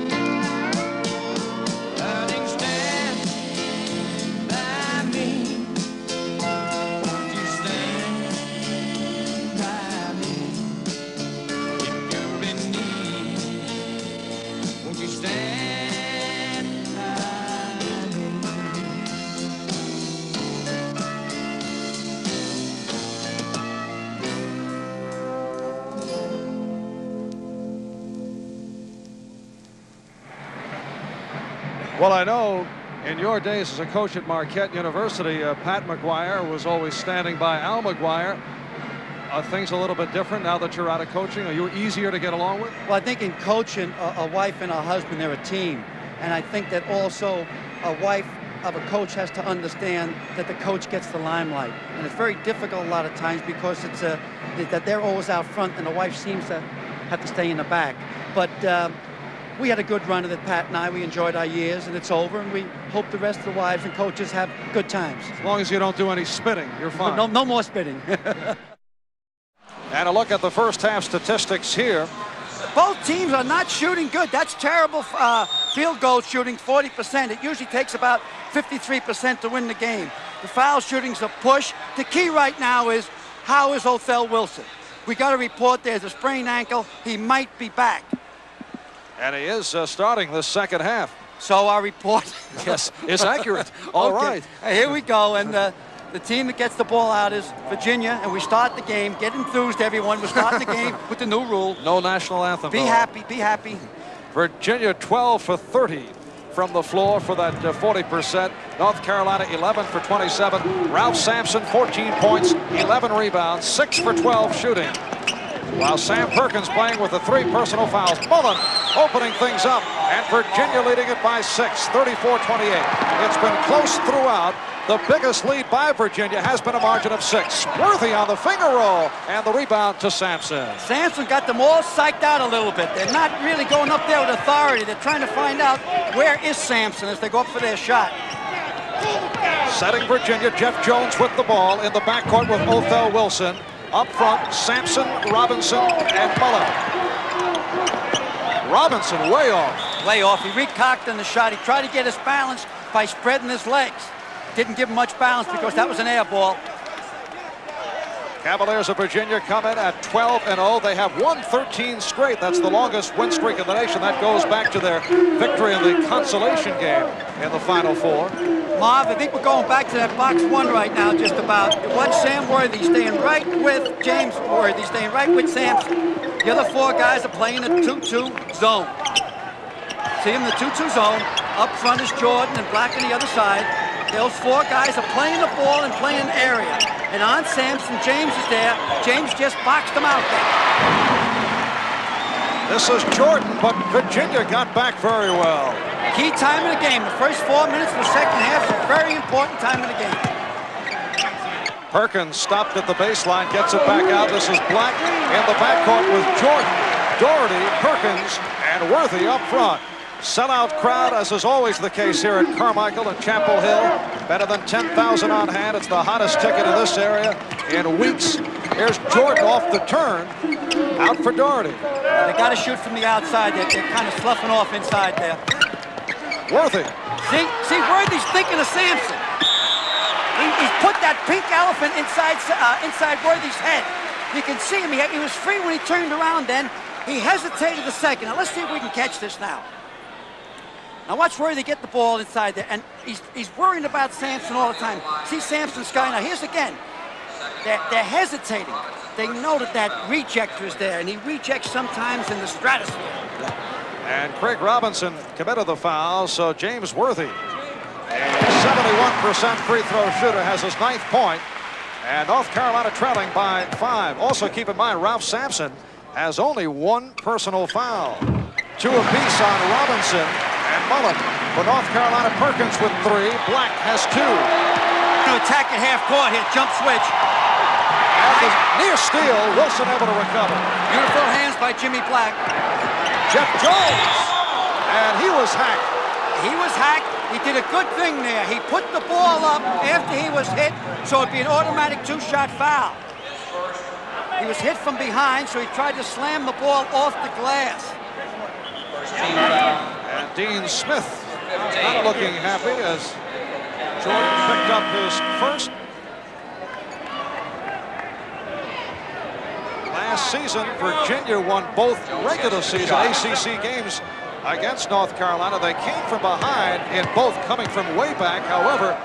Well, I know in your days as a coach at Marquette University, Pat McGuire was always standing by Al McGuire. Are things a little bit different now that you're out of coaching? Are you easier to get along with? Well, I think in coaching, a wife and a husband, they're a team. And I think that also a wife of a coach has to understand that the coach gets the limelight. And it's very difficult a lot of times because it's that they're always out front and the wife seems to have to stay in the back. But we had a good run of it, Pat and I. We enjoyed our years, and it's over, and we hope the rest of the wives and coaches have good times. As long as you don't do any spitting, you're fine. No more spitting. And a look at the first half statistics here. Both teams are not shooting good. That's terrible field goal shooting, 40%. It usually takes about 53% to win the game. The foul shooting's a push. The key right now is, how is Othell Wilson? We got a report there's a sprained ankle. He might be back. And he is starting the second half. So our report, yes, is accurate. All right. Here we go. And the team that gets the ball out is Virginia. And we start the game. Get enthused, everyone. We're starting the game with the new rule. No national anthem. Be happy. Be happy. Virginia 12 for 30 from the floor for that 40%. North Carolina 11 for 27. Ralph Sampson 14 points, 11 rebounds, 6 for 12 shooting. While Sam Perkins playing with the 3 personal fouls. Mullen opening things up, and Virginia leading it by 6, 34-28. It's been close throughout. The biggest lead by Virginia has been a margin of 6. Worthy on the finger roll, and the rebound to Sampson. Sampson got them all psyched out a little bit. They're not really going up there with authority. They're trying to find out where is Sampson as they go up for their shot. Setting Virginia, Jeff Jones with the ball in the backcourt with Othell Wilson. Up front, Sampson, Robinson, and Mullen. Robinson way off. Way off. He recocked on the shot. He tried to get his balance by spreading his legs. Didn't give him much balance because that was an air ball. Cavaliers of Virginia come in at 12-0. They have won 13 straight. That's the longest win streak in the nation. That goes back to their victory in the consolation game in the Final Four. Marv, I think we're going back to that box one right now, just about. Watch Sam Worthy staying right with James Worthy, staying right with Sampson. The other four guys are playing the 2-2 zone. See him, the 2-2 zone. Up front is Jordan and Black on the other side. Those four guys are playing the ball and playing an area. And on Sampson, James is there. James just boxed him out there. This is Jordan, but Virginia got back very well. Key time of the game. The first 4 minutes of the second half is a very important time of the game. Perkins stopped at the baseline, gets it back out. This is Black in the backcourt with Jordan, Doherty, Perkins, and Worthy up front. Sellout crowd, as is always the case here at Carmichael and Chapel Hill. Better than 10,000 on hand. It's the hottest ticket in this area in weeks. Here's Jordan off the turn, out for Doherty. They got to shoot from the outside. They're kind of sloughing off inside there. Worthy. See, Worthy's thinking of Sampson. He's put that pink elephant inside Worthy's head. You can see him. He was free when he turned around then. He hesitated a second. Now, let's see if we can catch this now. Now, watch Worthy get the ball inside there. And he's worrying about Sampson all the time. See Sampson's guy. Now, here's again. They're hesitating. They know that rejector is there, and he rejects sometimes in the stratosphere. And Craig Robinson committed the foul, so James Worthy, a 71% free throw shooter, has his 9th point. And North Carolina trailing by 5. Also keep in mind, Ralph Sampson has only 1 personal foul. 2 apiece on Robinson and Mullen. For North Carolina, Perkins with 3. Black has 2. To attack at half court here, jump switch. And the near steal, Wilson able to recover. Beautiful hands by Jimmy Black. Jeff Jones, and he was hacked. He was hacked. He did a good thing there. He put the ball up after he was hit, so it'd be an automatic 2-shot foul. He was hit from behind, so he tried to slam the ball off the glass. And Dean Smith not looking happy as Jordan picked up his first. Last season, Virginia won both regular season ACC games against North Carolina. They came from behind in both, coming from way back. However,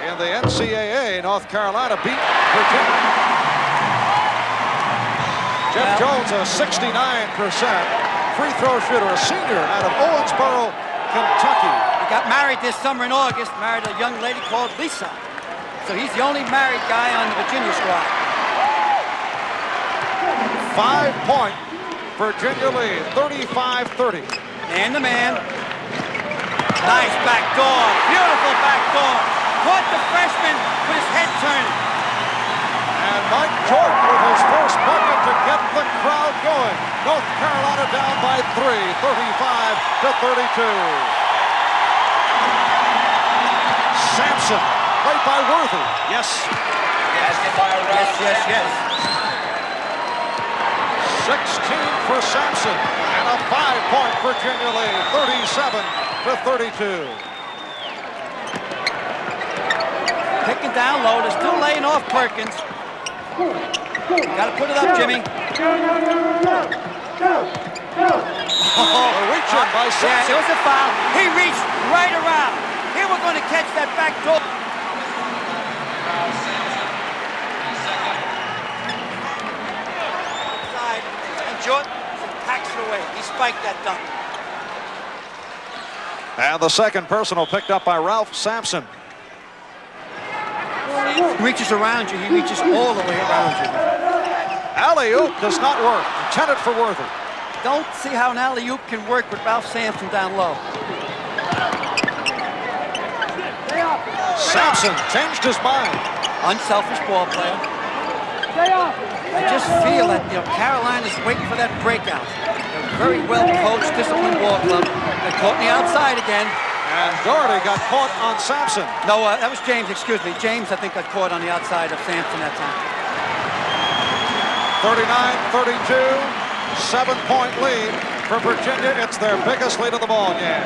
in the NCAA, North Carolina beat Virginia. Jeff Jones, a 69% free throw shooter, a senior out of Owensboro, Kentucky. He got married this summer in August, married a young lady called Lisa. So he's the only married guy on the Virginia squad. 5-point Virginia lead, 35-30. Man to man. Nice back door, beautiful back door. Caught the freshman with his head turning. And Mike Jordan with his first bucket to get the crowd going. North Carolina down by 3, 35-32. Sampson, played by Worthy. Yes. Yes. 16 for Sampson, and a 5-point Virginia lead, 37-32. Picking down low, they're still laying off Perkins. Got to put it up, Jimmy. Reaching by Sampson. Yeah, there was a foul. He reached right around. Here we're going to catch that back door. Jordan packs it away. He spiked that dunk. And the second personal picked up by Ralph Sampson. He reaches around you. He reaches all the way around you. Alley-oop does not work. Intended for Worthy. Don't see how an alley-oop can work with Ralph Sampson down low. Sampson changed his mind. Unselfish ball player. I just feel that, Carolina's waiting for that breakout. They're a very well coached, disciplined ball club. They're caught on the outside again. And Doherty got caught on Sampson. No, that was James, excuse me. James, I think, got caught on the outside of Sampson that time. 39-32, 7-point lead for Virginia. It's their biggest lead of the ball game.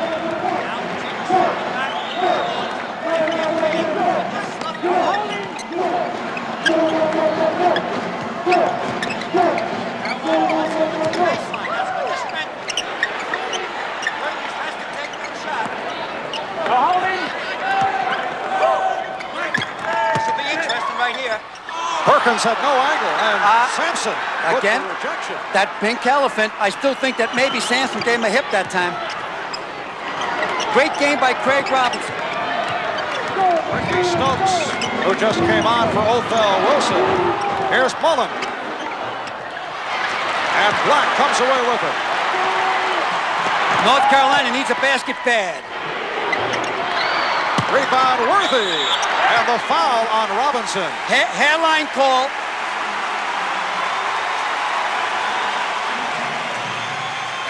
Robbins had no angle, and Sampson with again, the rejection. That pink elephant, I still think that maybe Sampson gave him a hip that time. Great game by Craig Robinson. Ricky Stokes, who just came on for Othell Wilson. Here's Mullen. And Black comes away with it. North Carolina needs a basket bad. Rebound Worthy. And the foul on Robinson. Hairline call.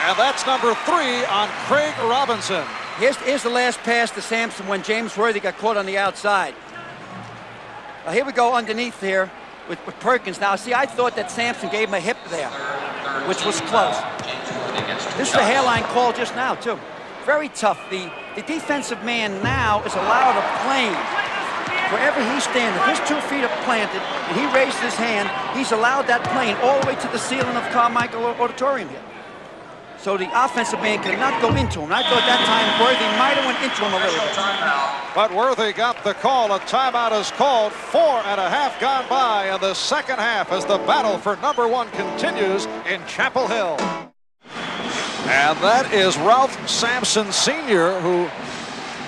And that's number 3 on Craig Robinson. Here's the last pass to Sampson when James Worthy got caught on the outside. Here we go underneath here with Perkins. Now, see, I thought that Sampson gave him a hip there, which was close. This is a hairline call just now, too. Very tough. The defensive man now is allowed a plane. Wherever he's standing, if his 2 feet are planted and he raises his hand, he's allowed that plane all the way to the ceiling of Carmichael Auditorium here. So the offensive man could not go into him. And I thought that time Worthy might have went into him a little bit. But Worthy got the call. A timeout is called. 4.5 gone by in the second half as the battle for number 1 continues in Chapel Hill. And that is Ralph Sampson Sr., who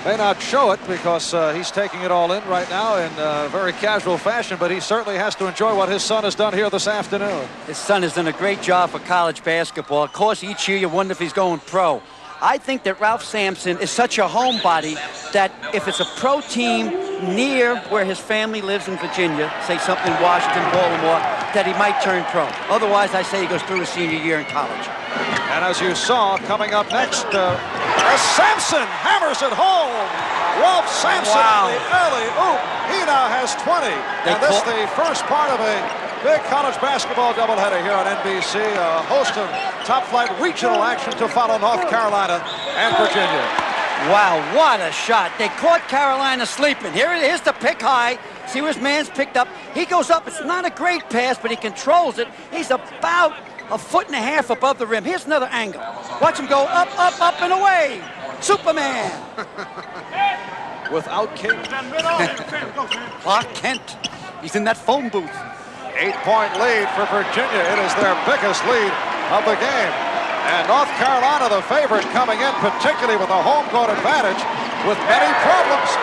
may not show it because he's taking it all in right now in very casual fashion, but he certainly has to enjoy what his son has done here this afternoon. His son has done a great job for college basketball. Of course, each year you wonder if he's going pro. I think that Ralph Sampson is such a homebody that if it's a pro team near where his family lives in Virginia, say something Washington, Baltimore, that he might turn pro. Otherwise, I say he goes through his senior year in college. And as you saw, coming up next, as Sampson hammers it home. Ralph Sampson, the alley-oop. He now has 20. And this is the first part of a big college basketball doubleheader here on NBC. A host of top-flight regional action to follow North Carolina and Virginia. Wow, what a shot. They caught Carolina sleeping. Here's the pick high. See where his man's picked up. He goes up. It's not a great pass, but he controls it. He's about 1.5 feet above the rim. Here's another angle. Watch him go up, up, up, and away. Superman. Without Kent. Clark Kent. He's in that phone booth. 8-point lead for Virginia. It is their biggest lead of the game. And North Carolina, the favorite, coming in, particularly with a home court advantage, with many problems.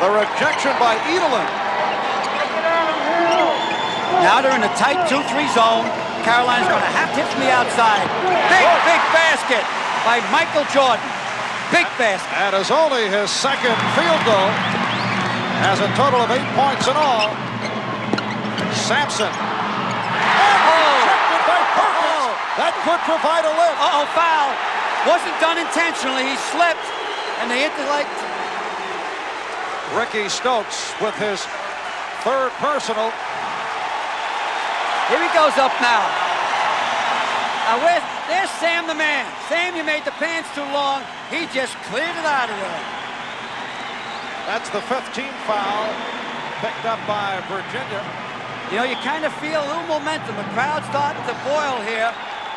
The rejection by Edelin. Now they're in a tight 2-3 zone. Carolina's going to have to hit from the outside. Big basket by Michael Jordan. Big basket. And is only his second field goal. Has a total of 8 points in all. Sampson. Rejected by Perkins. That could provide a lift. Foul. Wasn't done intentionally. He slipped, and they hit the leg. Ricky Stokes with his 3rd personal. Here he goes up now. Now there's Sam the man. Sam, you made the pants too long. He just cleared it out of there. That's the 5th team foul picked up by Virginia. You know, you kind of feel a little momentum. The crowd's starting to boil here.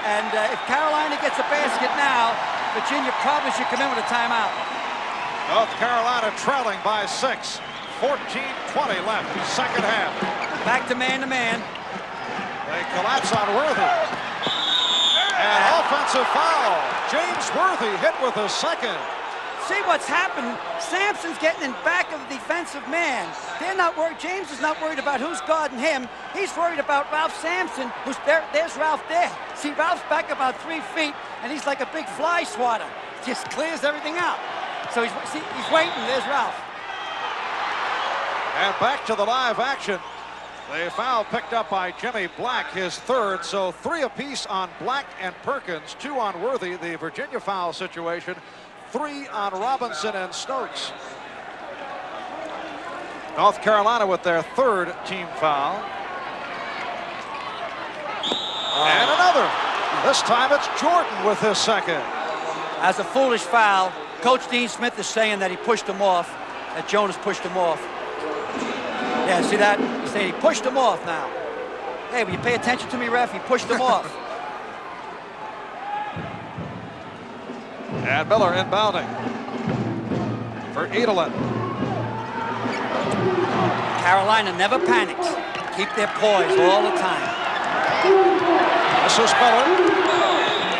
And if Carolina gets a basket now, Virginia probably should come in with a timeout. North Carolina trailing by 6. 14:20 left, second half. Back to man-to-man. They collapse on Worthy. And offensive foul. James Worthy hit with a second. See what's happened? Sampson's getting in back of the defensive man. They're not worried. James is not worried about who's guarding him. He's worried about Ralph Sampson, who's there. There's Ralph there. See, Ralph's back about 3 feet, and he's like a big fly swatter. Just clears everything out. So he's waiting. There's Ralph. And back to the live action. The foul picked up by Jimmy Black, his 3rd, so 3 apiece on Black and Perkins, 2 on Worthy. The Virginia foul situation, 3 on Robinson and Stokes. North Carolina with their 3rd team foul. And another. This time it's Jordan with his 2nd. As a foolish foul, Coach Dean Smith is saying that he pushed him off, that Jonas pushed him off. Yeah, see that? He's saying he pushed him off now. Hey, will you pay attention to me, ref? He pushed him off. And Miller inbounding for Edelin. Carolina never panics. Keep their poise all the time. This is Miller.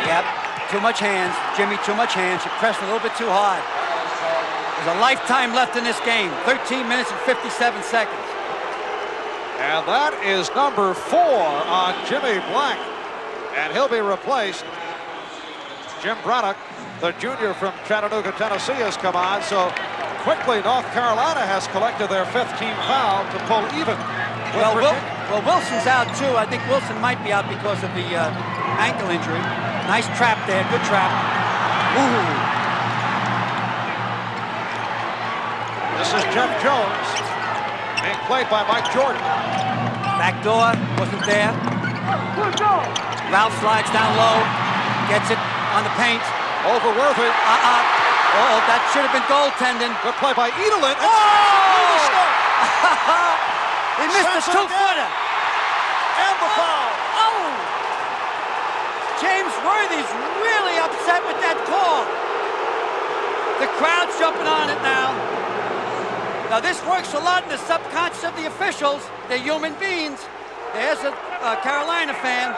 Yep, too much hands. Jimmy, too much hands. You pressed a little bit too hard. There's a lifetime left in this game. 13 minutes and 57 seconds. And that is number 4 on Jimmy Black. And he'll be replaced. Jim Braddock, the junior from Chattanooga, Tennessee, has come on. So quickly, North Carolina has collected their 5th team foul to pull even. Well, Wilson's out too. I think Wilson might be out because of the ankle injury. Nice trap there, good trap. Ooh. This is Jeff Jones, being played by Mike Jordan. Back door, wasn't there. Ralph slides down low, gets it on the paint. Over Worthy. Oh, that should have been goaltending. Good play by Edelin. Oh! He missed the 2-footer. And the foul. Oh! James Worthy's really upset with that call. The crowd's jumping on it now. Now this works a lot in the subconscious of the officials. They're human beings. There's a Carolina fan.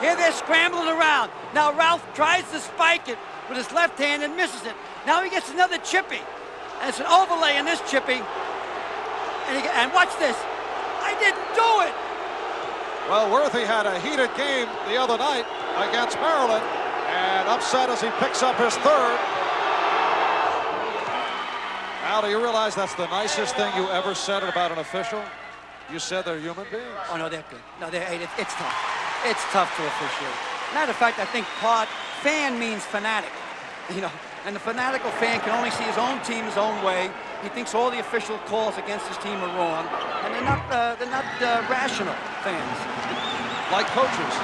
Here they're scrambling around. Now Ralph tries to spike it with his left hand and misses it. Now he gets another chippy. And it's an overlay in this chippy. And watch this. I didn't do it. Well, Worthy had a heated game the other night against Maryland, and upset as he picks up his 3rd. Al, do you realize that's the nicest thing you ever said about an official? You said they're human beings. Oh, no, they're good. No, it's tough. It's tough to officiate. Matter of fact, I think fan means fanatic. You know, and the fanatical fan can only see his own team his own way. He thinks all the official calls against his team are wrong, and they're not rational fans. Like coaches.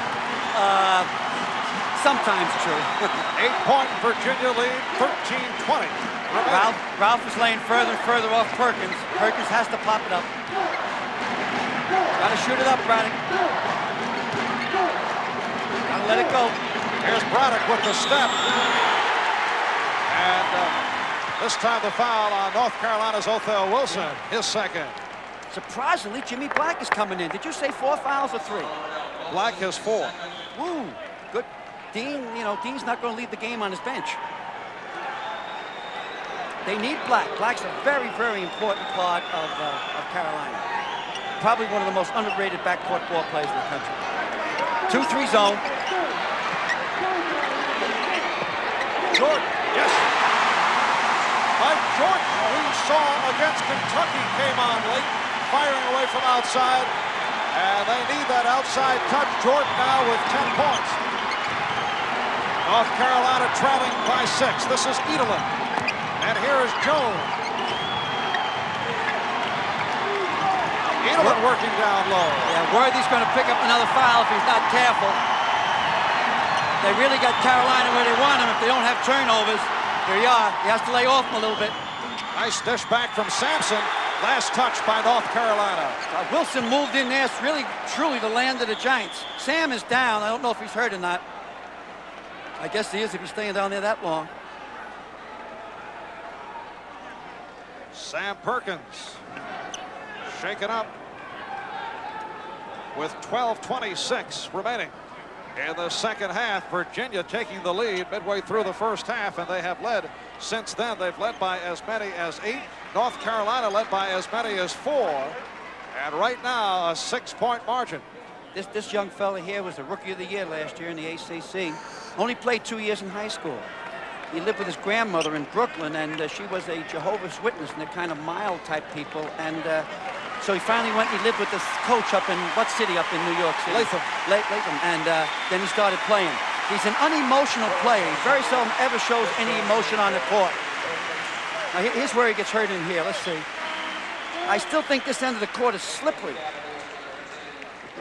Sometimes true. 8-point Virginia lead, 13-20. Ralph is laying further and further off Perkins. Perkins has to pop it up. Gotta shoot it up, Braddock. Gotta let it go. Here's Braddock with the step. And this time the foul on North Carolina's Othell Wilson, his 2nd. Surprisingly, Jimmy Black is coming in. Did you say 4 fouls or 3? Black has 4. Woo, good. Dean, Dean's not going to leave the game on his bench. They need Black. Black's a very, very important part of Carolina. Probably one of the most underrated backcourt ball players in the country. 2-3 zone. Jordan, yes. Mike Jordan, who we saw against Kentucky, came on late, firing away from outside. And they need that outside touch. Jordan now with 10 points. North Carolina trailing by 6. This is Edelin. And here is Jones. Edelin working down low. Yeah, Worthy's going to pick up another foul if he's not careful. They really got Carolina where they want him if they don't have turnovers. Here you are. He has to lay off him a little bit. Nice dish back from Sampson. Last touch by North Carolina. Wilson moved in there. It's really, truly the land of the Giants. Sam is down. I don't know if he's hurt or not. I guess he is if he's staying down there that long. Sam Perkins shaken up with 12:26 remaining in the 2nd half. Virginia taking the lead midway through the 1st half, and they have led since then. They've led by as many as 8. North Carolina led by as many as 4. And right now, a 6-point margin. This young fella here was the Rookie of the Year last year in the ACC. Only played 2 years in high school. He lived with his grandmother in Brooklyn, and she was a Jehovah's Witness, and they're kind of mild type people. And so he finally went and he lived with this coach up in what city up in New York City? Latham. Latham. And then he started playing. He's an unemotional player. He very seldom ever shows any emotion on the court. Now here's where he gets hurt in here. Let's see. I still think this end of the court is slippery.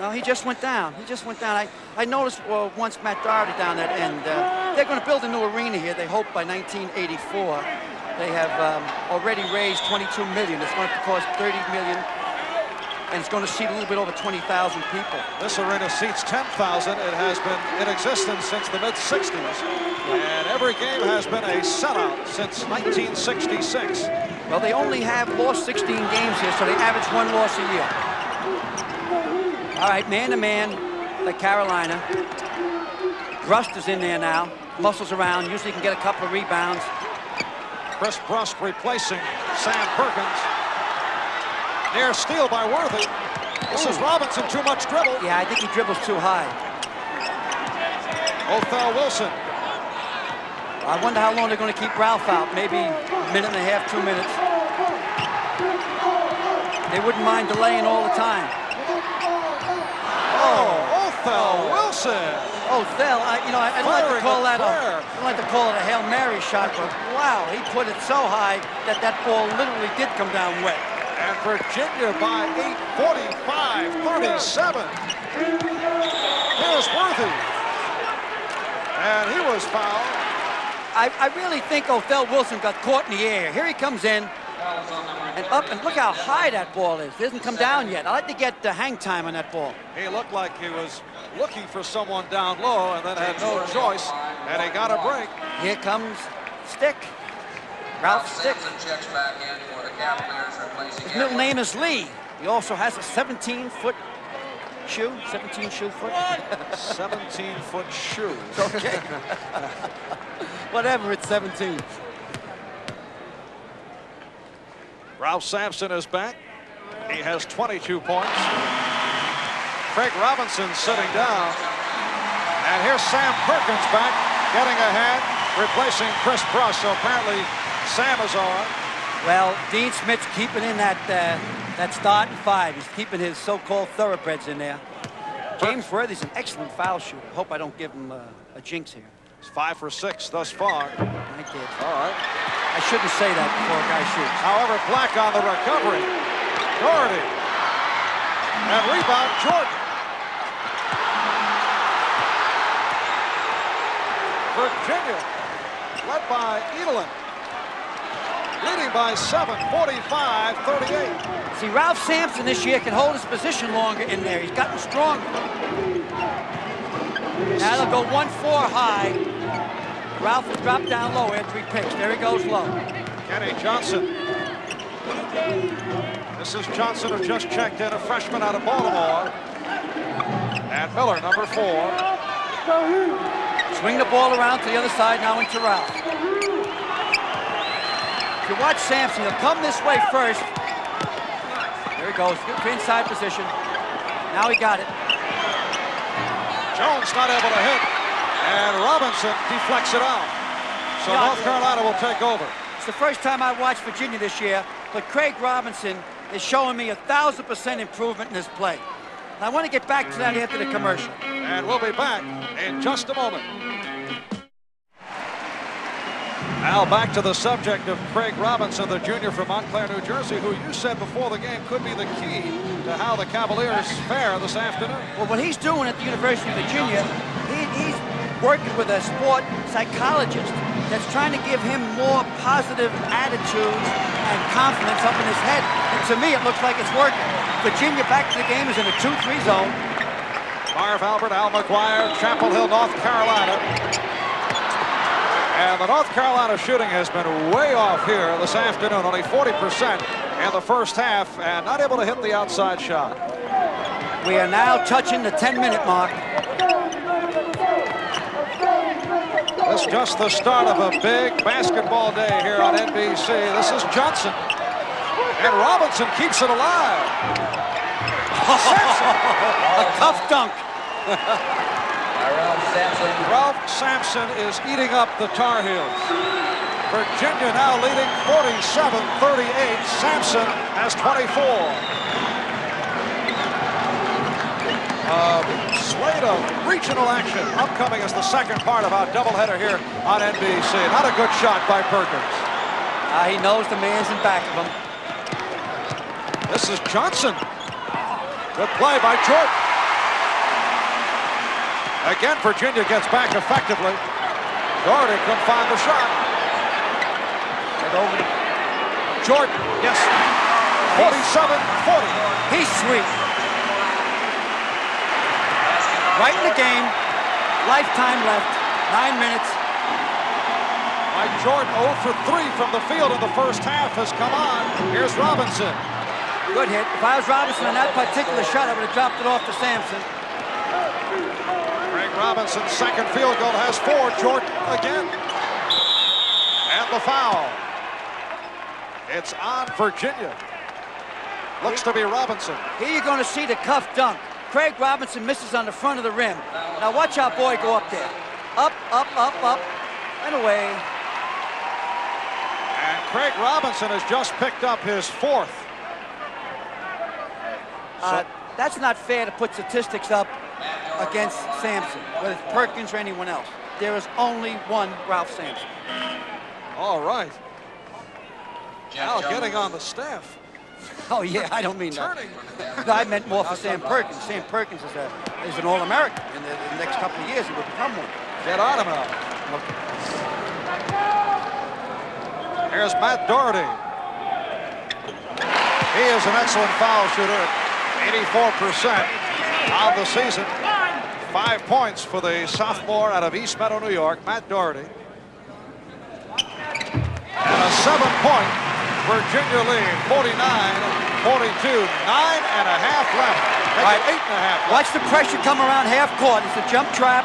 No, he just went down. He just went down. I noticed once Matt Doherty down that end. They're going to build a new arena here, they hope, by 1984. They have already raised $22 million. It's going to cost $30 million. And it's going to seat a little bit over 20,000 people. This arena seats 10,000. It has been in existence since the mid-60s. And every game has been a sellout since 1966. Well, they only have lost 16 games here, so they average 1 loss a year. All right, man-to-man by Carolina. Brust is in there now. Muscles around. Usually can get a couple of rebounds. Chris Brust replacing Sam Perkins. Near steal by Worthy. This is Robinson, too much dribble. Yeah, I think he dribbles too high. Othell Wilson. I wonder how long they're going to keep Ralph out. Maybe a minute and a half, 2 minutes. They wouldn't mind delaying all the time. Oh, Othell Wilson. Othell, I don't like to call that I don't like to call it a Hail Mary shot, but wow, he put it so high that that ball literally did come down wet. And Virginia by 8, 45-37. Here's Worthy. And he was fouled. I really think Othell Wilson got caught in the air. Here he comes in and up, and look how high that ball is. It hasn't come down yet. I like to get the hang time on that ball. He looked like he was looking for someone down low and then had no choice, and he got a break. Here comes Stick. Ralph Stick. His middle name is Lee. He also has a 17-foot shoe. 17-shoe foot. 17-foot shoe. Okay. Whatever, it's 17. Ralph Sampson is back. He has 22 points. Craig Robinson sitting down. And here's Sam Perkins back, getting ahead, replacing Chris Brust. So apparently Sam is on. Well, Dean Smith's keeping in that starting five. He's keeping his so-called thoroughbreds in there. James Worthy's an excellent foul shooter. Hope I don't give him a jinx here. He's 5 for 6 thus far. I did. All right. I shouldn't say that before a guy shoots. However, Black on the recovery. Doherty. And rebound, Jordan. Virginia, led by Edelin. Leading by 7, 45-38. See, Ralph Sampson this year can hold his position longer in there. He's gotten stronger. Now they'll go 1-4 high. Ralph will drop down low after he picks. There he goes low. Kenny Johnson. This is Johnson, who just checked in, a freshman out of Baltimore. And Miller, number 4. Swing the ball around to the other side, now into Ralph. If you watch Sampson, he'll come this way first. There he goes, good inside position. Now he got it. Jones not able to hit. And Robinson deflects it out. So Yeah, North Carolina will take over. It's the first time I've watched Virginia this year, but Craig Robinson is showing me 1,000% improvement in his play. And I want to get back to that after the commercial. And we'll be back in just a moment. Now back to the subject of Craig Robinson, the junior from Montclair, New Jersey, who you said before the game could be the key to how the Cavaliers fare this afternoon. Well, what he's doing at the University of Virginia, he's working with a sport psychologist that's trying to give him more positive attitudes and confidence up in his head. And to me, it looks like it's working. Virginia back to the game is in a 2-3 zone. Marv Albert, Al McGuire, Chapel Hill, North Carolina. And the North Carolina shooting has been way off here this afternoon, only 40% in the first half, and not able to hit the outside shot. We are now touching the 10-minute mark. This is just the start of a big basketball day here on NBC. This is Johnson. And Robinson keeps it alive. A tough dunk. Ralph Sampson is eating up the Tar Heels. Virginia now leading 47-38. Sampson has 24. Slate of regional action upcoming as the second part of our doubleheader here on NBC. Not a good shot by Perkins. He knows the man's in back of him. This is Johnson. Good play by Jordan. Again, Virginia gets back effectively. Doherty couldn't find the shot. Over. Jordan, yes. 47-40. He's sweet. Right in the game. Lifetime left. 9 minutes. Mike Jordan 0 for 3 from the field in the first half has come on. Here's Robinson. Good hit. If I was Robinson on that particular shot, I would have dropped it off to Sampson. Craig Robinson's second field goal has 4. Jordan again. And the foul. It's on Virginia. Looks to be Robinson. Here you're going to see the cuff dunk. Craig Robinson misses on the front of the rim. Now watch our boy go up there. Up, up, up, up, and away. And Craig Robinson has just picked up his 4th. That's not fair to put statistics up against Sampson, whether it's Perkins or anyone else. There is only one Ralph Sampson. All right. Now getting on the staff. Oh, yeah, I don't mean that. No, I meant more for Sam Perkins. Sam Perkins is an All-American. In the next couple of years, he will become one. Get on him out. Here's Matt Doherty. He is an excellent foul shooter. 84% of the season. 5 points for the sophomore out of East Meadow, New York, Matt Doherty. And a 7-point Virginia lead, 49-42. 9.5 left. Right. 8.5 left. Watch the pressure come around half court. It's a jump trap.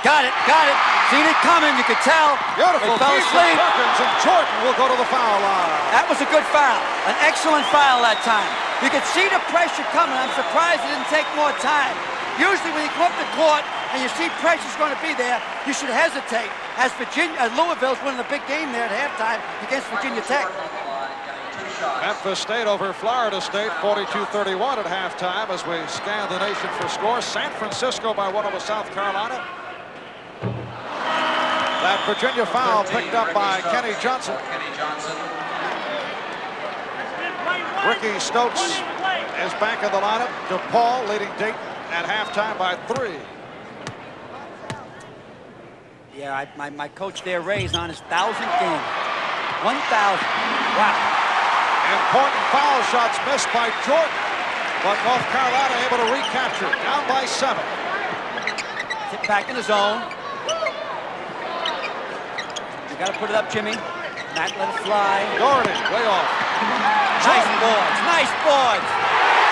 Got it, got it. Seen it coming, you could tell. Beautiful. They fell asleep. Perkins, and Jordan will go to the foul line. That was a good foul. An excellent foul that time. You could see the pressure coming. I'm surprised it didn't take more time. Usually when you come up the court and you see pressure's going to be there, you should hesitate. As Louisville's winning a big game there at halftime against Virginia Tech. Memphis State over Florida State, 42-31 at halftime as we scan the nation for scores. San Francisco by 1 over South Carolina. That Virginia foul picked up by Kenny Johnson. Ricky Stokes is back in the lineup. DePaul leading Dayton at halftime by 3. Yeah, my coach there, Ray's on his 1,000th game. 1,000. Wow. Important foul shots missed by Jordan, but North Carolina able to recapture. Down by 7. Hit back in the zone. You got to put it up, Jimmy. Not let it fly. Doherty, way off. Nice boards, nice boards.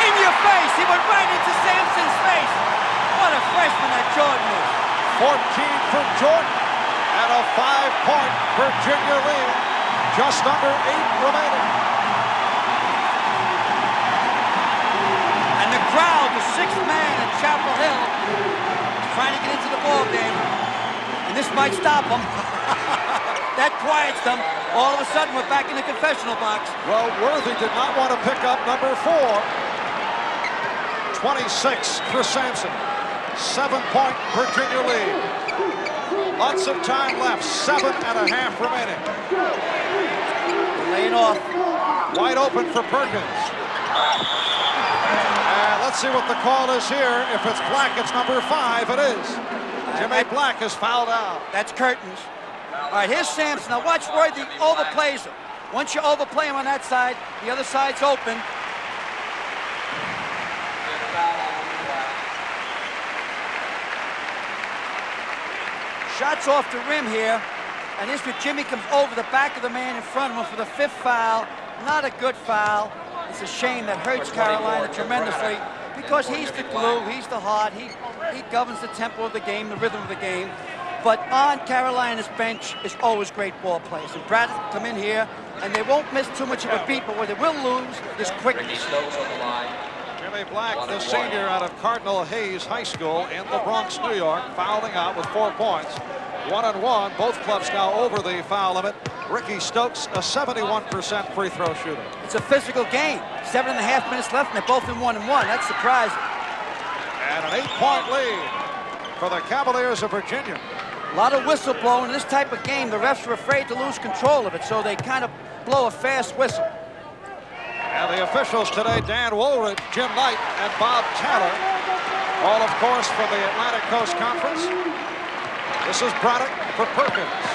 In your face, he went right into Sampson's face. What a freshman that Jordan is. 14 from Jordan, and a 5-point Virginia lead. Just under 8 remaining. And the crowd, the 6th man at Chapel Hill, trying to get into the ball game. And this might stop them. That quiets them. All of a sudden, we're back in the confessional box. Well, Worthy did not want to pick up number 4. 26 for Sampson. 7-point Virginia lead. Lots of time left. 7.5 remaining. Laying off. Wide open for Perkins. And let's see what the call is here. If it's Black, it's number 5. It is. Jimmy Black is fouled out. That's curtains. All right, here's Sampson. Now watch Worthy overplays him. Once you overplay him on that side, the other side's open. Shots off the rim here. And this with Jimmy comes over the back of the man in front of him for the 5th foul. Not a good foul. It's a shame that hurts Carolina tremendously because he's the glue, he's the heart, he governs the tempo of the game, the rhythm of the game. But on Carolina's bench is always great ball players. And Brad come in here, and they won't miss too much of a beat, but where they will lose is quickness. Jimmy Black, the senior out of Cardinal Hayes High School in the Bronx, New York, fouling out with 4 points. 1-1. Both clubs now over the foul limit. Ricky Stokes, a 71% free throw shooter. It's a physical game. 7.5 minutes left, and they're both in 1-1. That's surprising. And an 8-point lead for the Cavaliers of Virginia. A lot of whistle blowing in this type of game. The refs are afraid to lose control of it, so they kind of blow a fast whistle. And the officials today, Dan Woolridge, Jim Knight, and Bob Taylor, all, of course, from the Atlantic Coast Conference. This is Braddock for Perkins.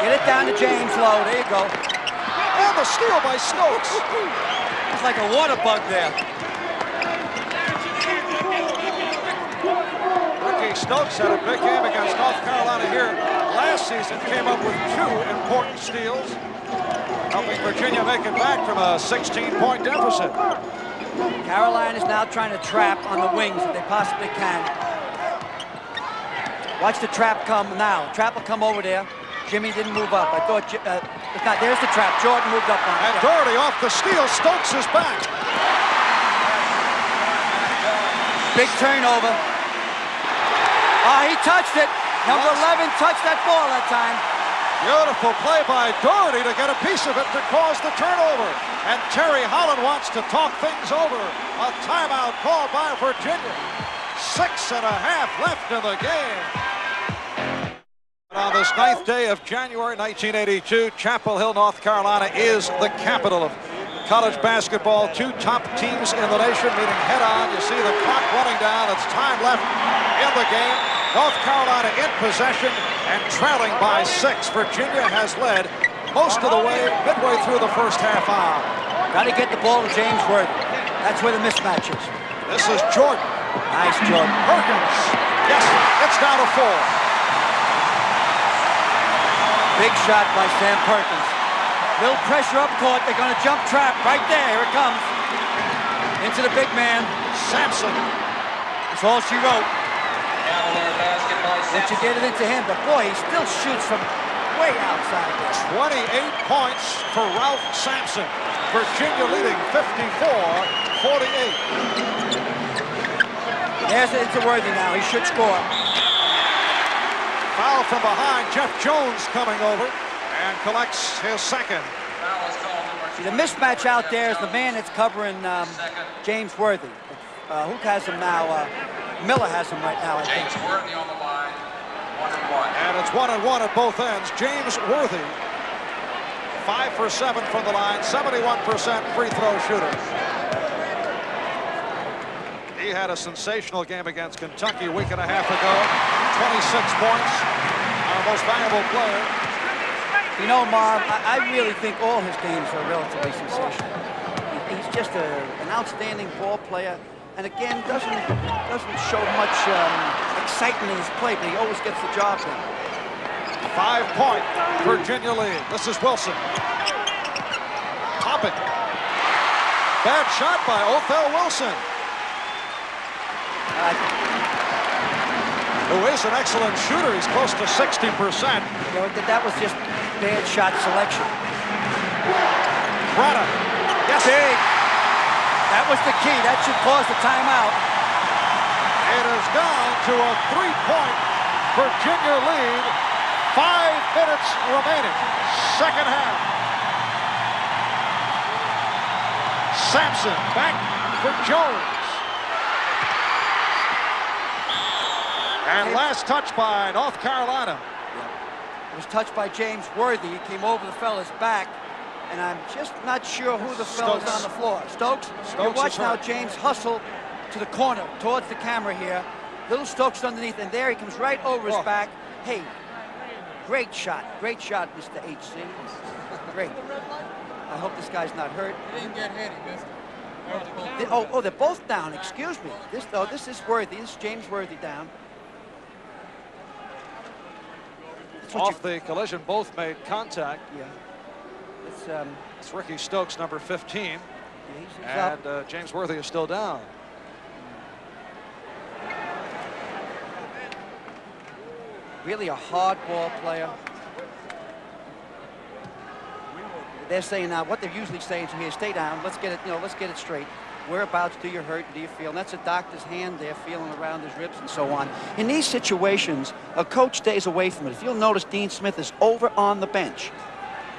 Get it down to James Lowe. There you go. And the steal by Stokes. It's like a water bug there. Ricky Stokes had a big game against North Carolina here last season. Came up with 2 important steals. helping Virginia make it back from a 16-point deficit. Carolina is now trying to trap on the wings if they possibly can. Watch the trap come now. Trap will come over there. Jimmy didn't move up. I thought, there's the trap. Jordan moved up on it. And Doherty off the steal. Stokes is back. Big turnover. He touched it. Number 11 touched that ball that time. Beautiful play by Doherty to get a piece of it to cause the turnover. And Terry Holland wants to talk things over. A timeout called by Virginia. 6.5 left in the game. On this 9th day of January 1982, Chapel Hill, North Carolina is the capital of college basketball. Two top teams in the nation meeting head-on. You see the clock running down. It's time left in the game. North Carolina in possession and trailing by 6. Virginia has led most of the way midway through the first half hour. Got to get the ball to James Worthy. That's where the mismatch is. This is Jordan. Nice, Jordan. Perkins. Yes, it's down to 4. Big shot by Sam Perkins. Little pressure up court. They're going to jump trap right there. Here it comes. Into the big man. Sampson. That's all she wrote. Once you get it into him, but boy, he still shoots from way outside there. 28 points for Ralph Sampson. Virginia leading 54-48. There's it to Worthy now. He should score. Foul from behind. Jeff Jones coming over and collects his second. See, the mismatch out there is the man that's covering James Worthy. Who has him now? Miller has him right now, I think. James Worthy on the line. 1-1. And it's 1-1 at both ends. James Worthy, 5 for 7 from the line, 71% free throw shooter. He had a sensational game against Kentucky a week and a half ago. 26 points, our most valuable player. You know, Marv, I really think all his games are relatively sensational. He's just an outstanding ball player, and again, doesn't show much excitement in his play, but he always gets the job done. 5-point Virginia lead. This is Wilson. Topping. Bad shot by Othell Wilson. Who is an excellent shooter. He's close to 60%. You know, that was just bad shot selection. Braddock. Yes. Big. That was the key. That should cause the timeout. It is down to a 3-point Virginia lead. 5 minutes remaining. Second half. Sampson back for Jones. And last touch by North Carolina. It was touched by James Worthy. He came over the fella's back, and I'm just not sure who the fella's on the floor. Stokes? You watch now James hustle to the corner, towards the camera here. Little Stokes underneath, and there he comes right over his back. Hey, great shot, Mr. HC. Great. I hope this guy's not hurt. He didn't get hit, he missed it. Oh, they're both down, excuse me. This is Worthy, this is James Worthy down. Off the collision, both made contact. Yeah. It's Ricky Stokes, number 15. Yeah, and James Worthy is still down. Really a hard ball player. They're saying now what they're usually saying to me is stay down, let's get it straight. Whereabouts do you hurt, do you feel? And that's a doctor's hand there feeling around his ribs and so on. In these situations, a coach stays away from it. If you'll notice, Dean Smith is over on the bench.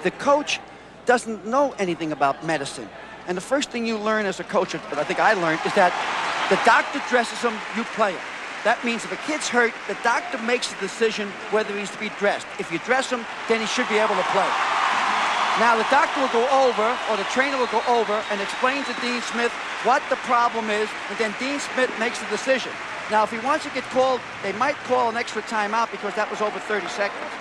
The coach doesn't know anything about medicine. And the first thing you learn as a coach, that I think I learned, is that the doctor dresses him, you play him. That means if a kid's hurt, the doctor makes the decision whether he's to be dressed. If you dress him, then he should be able to play. Now, the doctor will go over, or the trainer will go over, and explain to Dean Smith what the problem is, and then Dean Smith makes the decision. Now, if he wants to get called, they might call an extra timeout because that was over 30 seconds.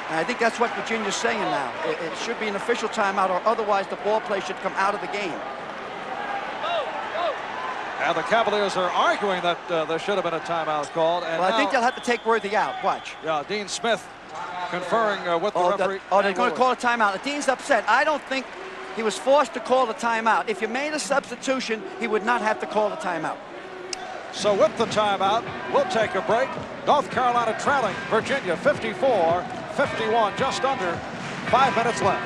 And I think that's what Virginia's saying now. It should be an official timeout, or otherwise the ball play should come out of the game. Now the Cavaliers are arguing that there should have been a timeout called. And well, I think they'll have to take Worthy out. Watch. Yeah, Dean Smith conferring with the referee. They're going to call a timeout. The Dean's upset. I don't think he was forced to call the timeout. If you made a substitution, he would not have to call the timeout. So with the timeout, we'll take a break. North Carolina trailing Virginia 54-51, just under 5 minutes left.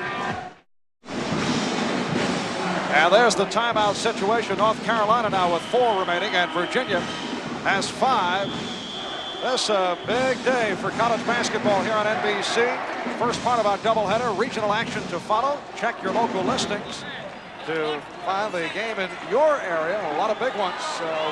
And there's the timeout situation. North Carolina now with 4 remaining, and Virginia has 5. This is a big day for college basketball here on NBC. First part of our doubleheader, regional action to follow. Check your local listings to find the game in your area. A lot of big ones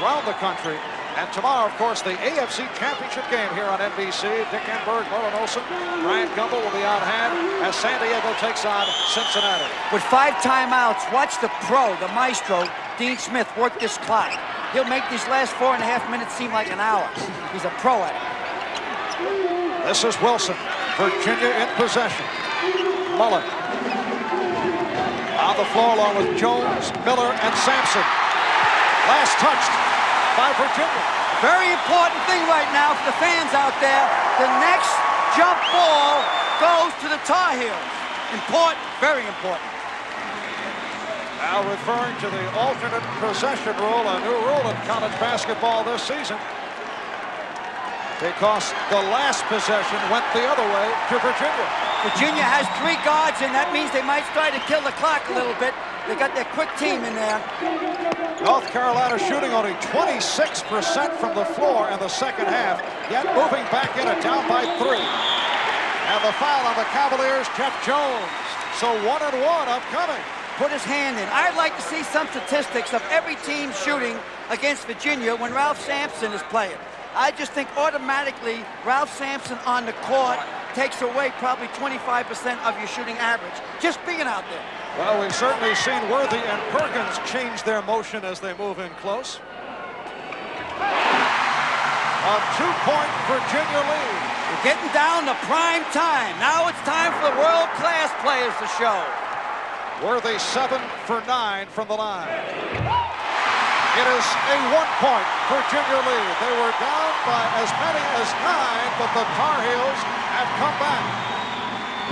around the country. And tomorrow, of course, the AFC Championship game here on NBC. Dick Enberg, Merlin Olsen, Brian Gumbel will be on hand as San Diego takes on Cincinnati. With 5 timeouts, watch the pro, the maestro, Dean Smith, work this clock. He'll make these last 4.5 minutes seem like an hour. He's a pro at it. This is Wilson. Virginia in possession. Mullen on the floor along with Jones, Miller, and Sampson. Last touched by Virginia. Very important thing right now for the fans out there. The next jump ball goes to the Tar Heels. Important, very important. Now referring to the alternate possession rule, a new rule in college basketball this season, because the last possession went the other way to Virginia. Virginia has 3 guards, and that means they might try to kill the clock a little bit. They got their quick team in there. North Carolina shooting only 26% from the floor in the second half, yet moving back in it, down by 3. And the foul on the Cavaliers, Jeff Jones. So 1-and-1 upcoming. Put his hand in. I'd like to see some statistics of every team shooting against Virginia when Ralph Sampson is playing. I just think automatically Ralph Sampson on the court takes away probably 25% of your shooting average, just being out there. Well, we've certainly seen Worthy and Perkins change their motion as they move in close. A 2-point Virginia lead. We're getting down to prime time. Now it's time for the world-class players to show. Worthy 7 for 9 from the line. It is a 1-point Virginia lead. They were down by as many as 9, but the Tar Heels have come back.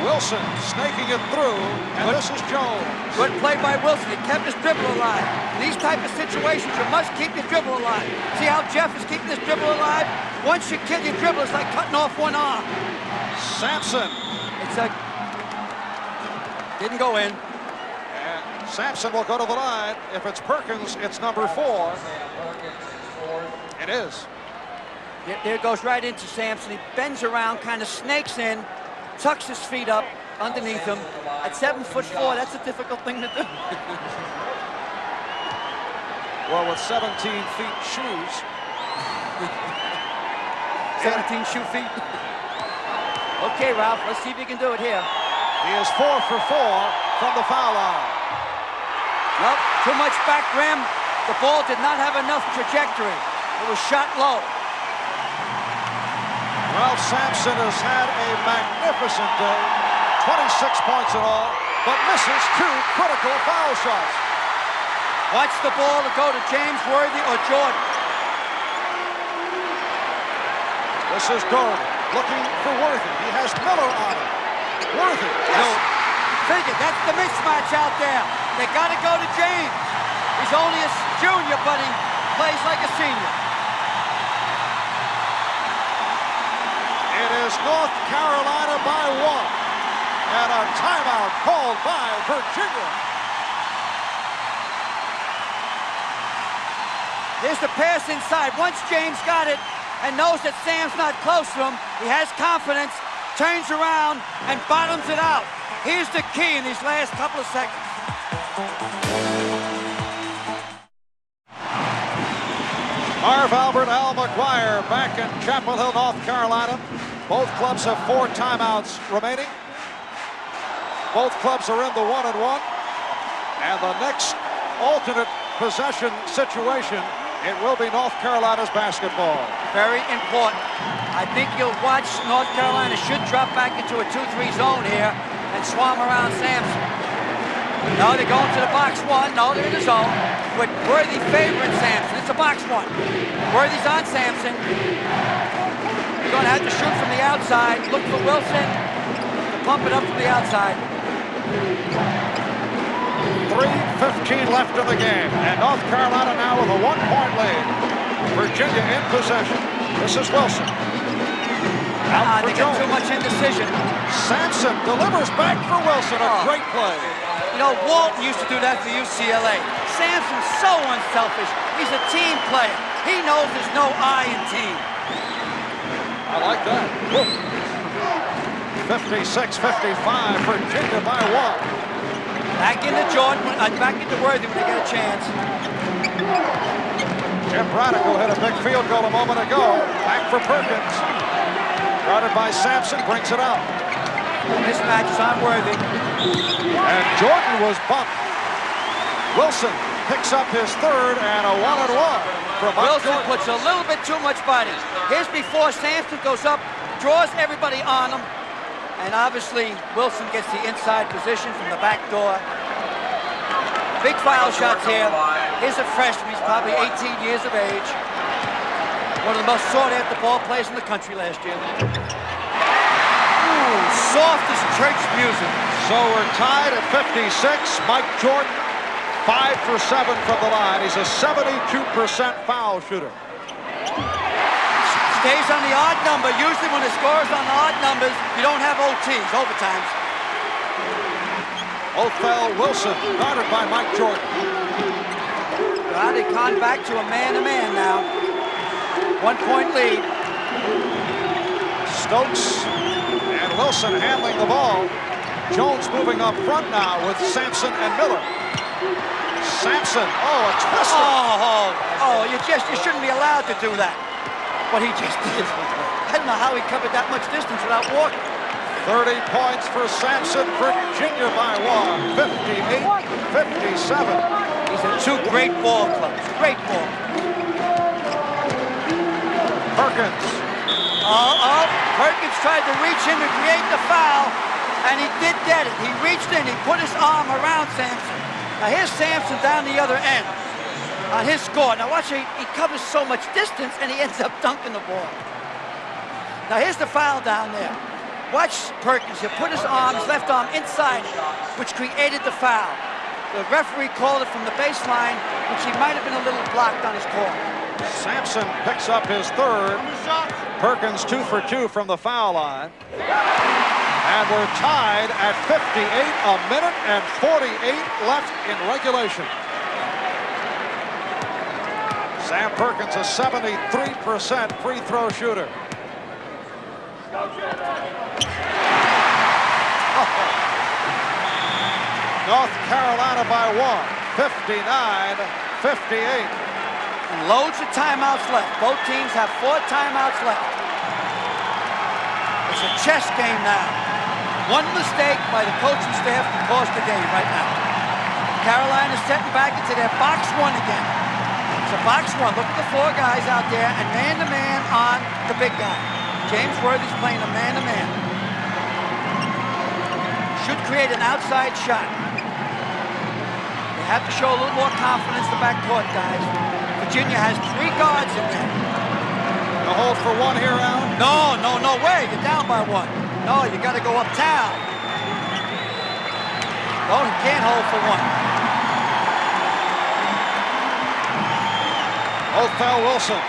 Wilson snaking it through, and this is Jones. Good play by Wilson. He kept his dribble alive. In these type of situations, you must keep your dribble alive. See how Jeff is keeping his dribble alive? Once you kill your dribble, it's like cutting off one arm. Sampson. Didn't go in. And Sampson will go to the line. If it's Perkins, it's number 4. It is. There goes right into Sampson. He bends around, kind of snakes in, tucks his feet up underneath him. At 7'4", that's a difficult thing to do. Well, with 17 feet shoes. 17 shoe feet. Okay, Ralph, let's see if you can do it here. He is 4 for 4 from the foul line. Nope, too much back rim. The ball did not have enough trajectory. It was shot low. Ralph Sampson has had a magnificent day. 26 points in all, but misses 2 critical foul shots. Watch the ball to go to James Worthy or Jordan. This is Doherty looking for Worthy. He has Miller on him. Worthy. Yes. Figure, that's the mismatch out there. They got to go to James. He's only a junior, but he plays like a senior. It is North Carolina by 1. And a timeout called by Virginia. There's the pass inside. Once James got it and knows that Sam's not close to him, he has confidence, turns around, and bottoms it out. Here's the key in these last couple of seconds. Marv Albert, Al McGuire back in Chapel Hill, North Carolina. Both clubs have 4 timeouts remaining. Both clubs are in the 1-and-1. And the next alternate possession situation, it will be North Carolina's basketball. Very important. I think you'll watch North Carolina should drop back into a 2-3 zone here and swarm around Sampson. No, they're going to the box 1. No, they're in the zone. With Worthy favoring Sampson. It's a box 1. Worthy's on Sampson. You're going to have to shoot from the outside. Look for Wilson. pump it up from the outside. 3:15 left in the game, and North Carolina now with a 1-point lead. Virginia in possession. This is Wilson. Out for they got Jones. too much indecision. Sampson delivers back for Wilson. A great play. You know, Walton used to do that for UCLA. Sampson's so unselfish. He's a team player. He knows there's no I in team. I like that. 56-55, Virginia by 1. Back into Jordan, back into Worthy when they get a chance. Jim Braddock hit a big field goal a moment ago. Back for Perkins. Guarded by Sampson, brings it out. Mismatch is on Worthy. And Jordan was bumped. Wilson picks up his third and a 1-and-1 from Mike Wilson Jordan. puts a little bit too much body. Here's before Sampson goes up, draws everybody on him, and obviously Wilson gets the inside position from the back door. Big foul shots here. Here's a freshman. He's probably 18 years of age. One of the most sought-after ball players in the country last year. Ooh, soft as church music. So we're tied at 56. Mike Jordan, 5 for 7 from the line. He's a 72% foul shooter. Stays on the odd number. Usually when the score's on odd numbers, you don't have OTs, overtimes. Othell Wilson, guarded by Mike Jordan. Well, they've gone back to a man-to-man now. 1-point lead. Stokes and Wilson handling the ball. Jones moving up front now with Sampson and Miller. Sampson, a twister. You shouldn't be allowed to do that. What he just did. I don't know how he covered that much distance without walking. 30 points for Sampson. Virginia by 1. 58-57. These are two great ball clubs. Great ball. Perkins. Perkins tried to reach in to create the foul, and he did get it. He reached in, he put his arm around Sampson. Now here's Sampson down the other end on his score. Now watch, he covers so much distance, and he ends up dunking the ball. Now here's the foul down there. Watch Perkins. He put his left arm inside it, which created the foul. The referee called it from the baseline, which he might have been a little blocked on his call. Sampson picks up his third. Perkins 2 for 2 from the foul line. And we're tied at 58, a minute and 48 left in regulation. Sam Perkins, a 73% free throw shooter. North Carolina by 1, 59-58. And loads of timeouts left. Both teams have 4 timeouts left. It's a chess game now. One mistake by the coaching staff can cost the game right now. Carolina's setting back into their box 1 again. It's a box 1. Look at the 4 guys out there and man-to-man on the big guy. James Worthy's playing a man-to-man. Should create an outside shot. They have to show a little more confidence, the backcourt guys. Virginia has 3 guards in there. A hold for 1 here, Alan? No way. You're down by 1. No, you got to go uptown. No, he can't hold for 1. Othell Wilson.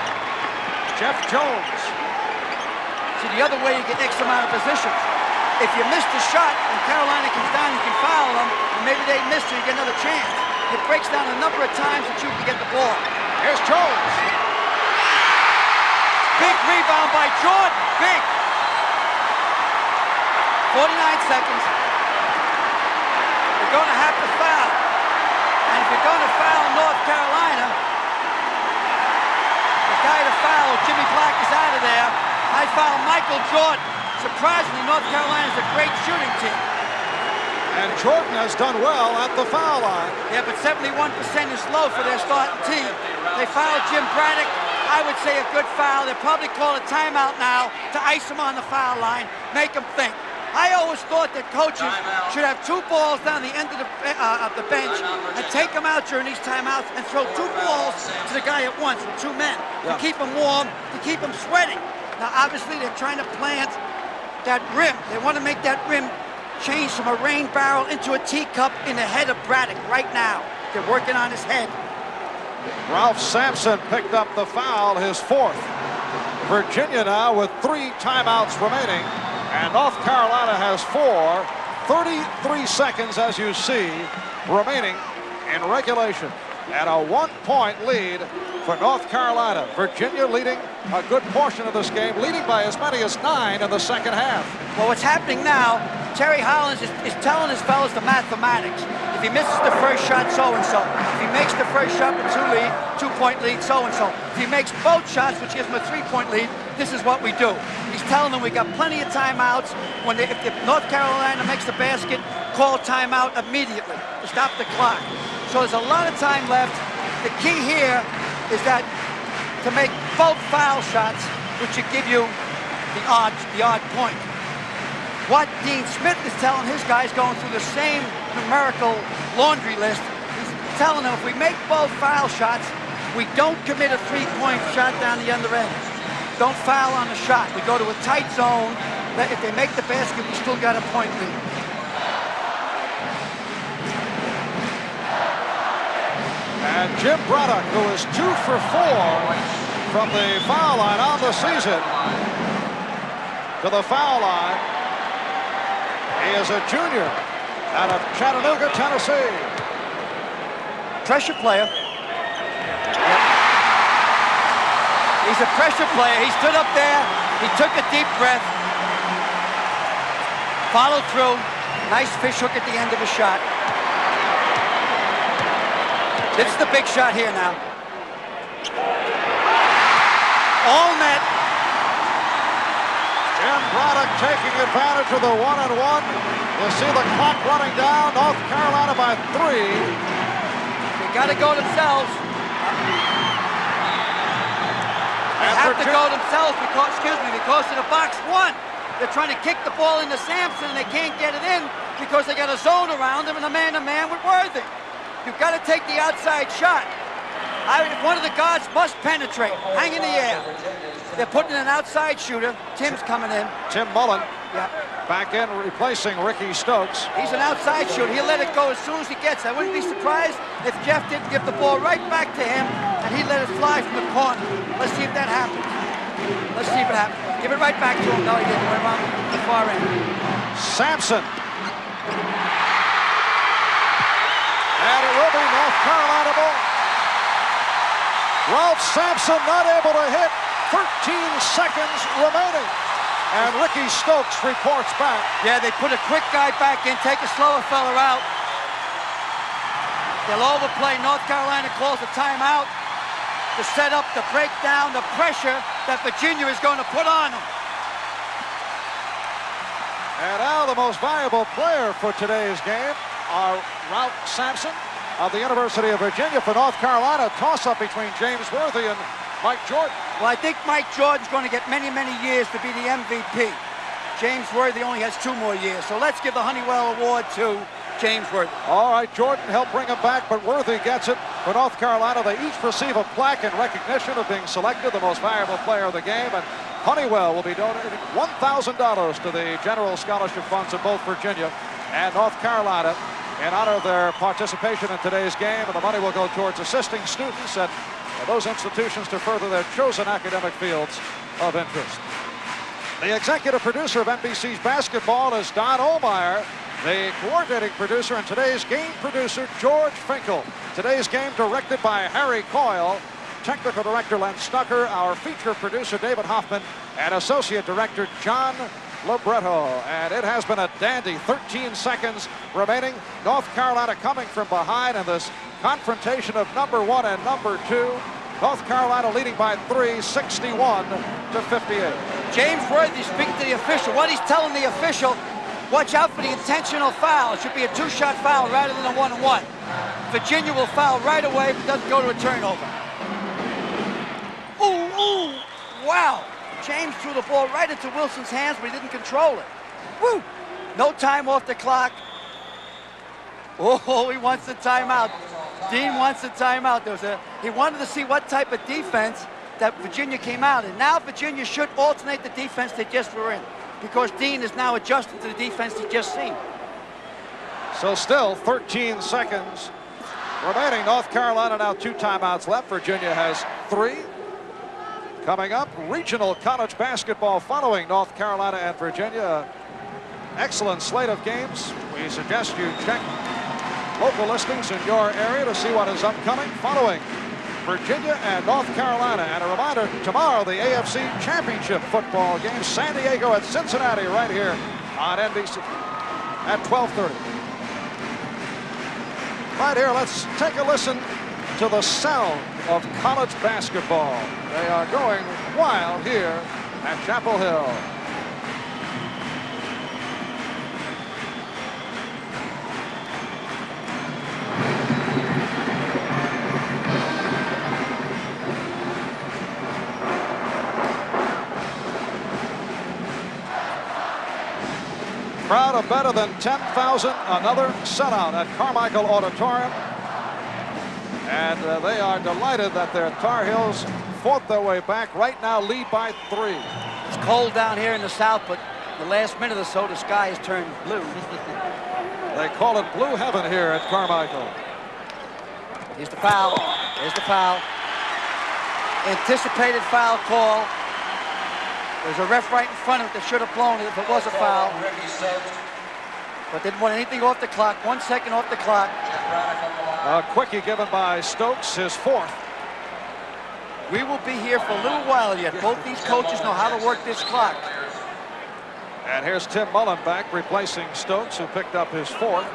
Jeff Jones. See, the other way you get X amount of positions. If you miss the shot and Carolina comes down, you can foul them, and maybe they miss it, you get another chance. It breaks down a number of times that you can get the ball. Here's Jones. Big rebound by Jordan. Big. 49 seconds. You're going to have to foul. And if you're going to foul North Carolina, the guy to foul, Jimmy Black, is out of there. I foul Michael Jordan. Surprisingly, North Carolina's a great shooting team. And Jordan has done well at the foul line. Yeah, but 71% is low for their starting team. They fouled Jim Braddock. I would say a good foul. They'll probably call a timeout now to ice him on the foul line, make him think. I always thought that coaches should have 2 balls down the end of the bench and take them out during these timeouts and throw 2 balls to the guy at once with 2 men to keep him warm, to keep him sweating. Now, obviously, they're trying to plant that rim. They want to make that rim changed from a rain barrel into a teacup in the head of Braddock right now. They're working on his head. Ralph Sampson picked up the foul, his 4th. Virginia now with 3 timeouts remaining, and North Carolina has 4. 33 seconds, as you see, remaining in regulation, and a 1-point lead for North Carolina. Virginia leading a good portion of this game, leading by as many as 9 in the second half. Well, what's happening now, Terry Hollins is telling his fellas the mathematics. If he misses the first shot, so-and-so. If he makes the first shot with 2-point lead, so-and-so. If he makes both shots, which gives him a 3-point lead, this is what we do. He's telling them we got plenty of timeouts. If North Carolina makes the basket, call timeout immediately to stop the clock. So there's a lot of time left. The key here is that to make both foul shots, which should give you the odd point. What Dean Smith is telling his guys, going through the same numerical laundry list, he's telling them if we make both foul shots, we don't commit a 3-point shot down the other end. Don't foul on the shot. We go to a tight zone. If they make the basket, we still got a point lead. And Jim Braddock, who is 2 for 4 from the foul line on the season, to the foul line. He is a junior out of Chattanooga, Tennessee. Pressure player. He's a pressure player. He stood up there. He took a deep breath. Followed through. Nice fish hook at the end of the shot. This is the big shot here now. All net. Jim Braddock taking advantage of the 1-on-1. You see the clock running down. North Carolina by 3. They got to go themselves. They have to go themselves because of the box 1. They're trying to kick the ball into Sampson, and they can't get it in because they got a zone around him and a man-to-man with Worthy. You've got to take the outside shot. One of the guards must penetrate. Hang in the air. They're putting an outside shooter. Tim's coming in. Tim Mullen. Yeah. Back in, replacing Ricky Stokes. He's an outside shooter. He'll let it go as soon as he gets it. I wouldn't be surprised if Jeff didn't give the ball right back to him and he let it fly from the corner. Let's see if that happens. Let's see if it happens. Give it right back to him. No, he didn't. Went around the far end. Sampson. And it will be North Carolina ball. Ralph Sampson not able to hit. 13 seconds remaining. And Ricky Stokes reports back. Yeah, they put a quick guy back in, take a slower fella out. They'll overplay. North Carolina calls a timeout to set up the breakdown, the pressure that Virginia is going to put on them. And now the most valuable player for today's game are Ralph Sampson of the University of Virginia. For North Carolina, toss-up between James Worthy and Mike Jordan. Well, I think Mike Jordan's going to get many, many years to be the MVP. James Worthy only has 2 more years. So let's give the Honeywell Award to James Worthy. All right, Jordan helped bring him back, but Worthy gets it. For North Carolina, they each receive a plaque in recognition of being selected the most valuable player of the game. And Honeywell will be donating $1,000 to the General Scholarship Funds in both Virginia and North Carolina in honor of their participation in today's game. And the money will go towards assisting students at those institutions to further their chosen academic fields of interest. The executive producer of NBC's basketball is Don Ohlmeyer. The coordinating producer and today's game producer, George Finkel. Today's game directed by Harry Coyle. Technical director, Len Stucker. Our feature producer, David Hoffman. And associate director, John Libretto. And it has been a dandy. 13 seconds remaining. North Carolina coming from behind in this confrontation of number 1 and number 2. North Carolina leading by 3, 61-58. James Worthy speaking to the official. What he's telling the official, watch out for the intentional foul. It should be a 2-shot foul rather than a 1-on-1. Virginia will foul right away if it doesn't go to a turnover. Ooh, wow. James threw the ball right into Wilson's hands, but he didn't control it. Woo! No time off the clock. Oh, he wants the timeout. Dean wants the timeout. He wanted to see what type of defense that Virginia came out in. Now Virginia should alternate the defense they just were in. because Dean is now adjusting to the defense he just seen. So still 13 seconds remaining. North Carolina now 2 timeouts left. Virginia has 3. Coming up, regional college basketball following North Carolina and Virginia. Excellent slate of games. We suggest you check local listings in your area to see what is upcoming following Virginia and North Carolina. And a reminder, tomorrow the AFC Championship football game, San Diego at Cincinnati, right here on NBC at 12:30. Right here, let's take a listen to the sound of college basketball. They are going wild here at Chapel Hill. Crowd of better than 10,000, another sellout at Carmichael Auditorium. And they are delighted that their Tar Heels fought their way back. Right now, lead by 3. It's cold down here in the south, but the last minute or so, the sky has turned blue. They call it blue heaven here at Carmichael. Here's the foul. There's the foul. Anticipated foul call. There's a ref right in front of it that should have blown it if it was a foul. But didn't want anything off the clock. 1 second off the clock. A quickie given by Stokes, his 4th. We will be here for a little while yet. Both these coaches know how to work this clock. And here's Tim Mullen back replacing Stokes, who picked up his 4th.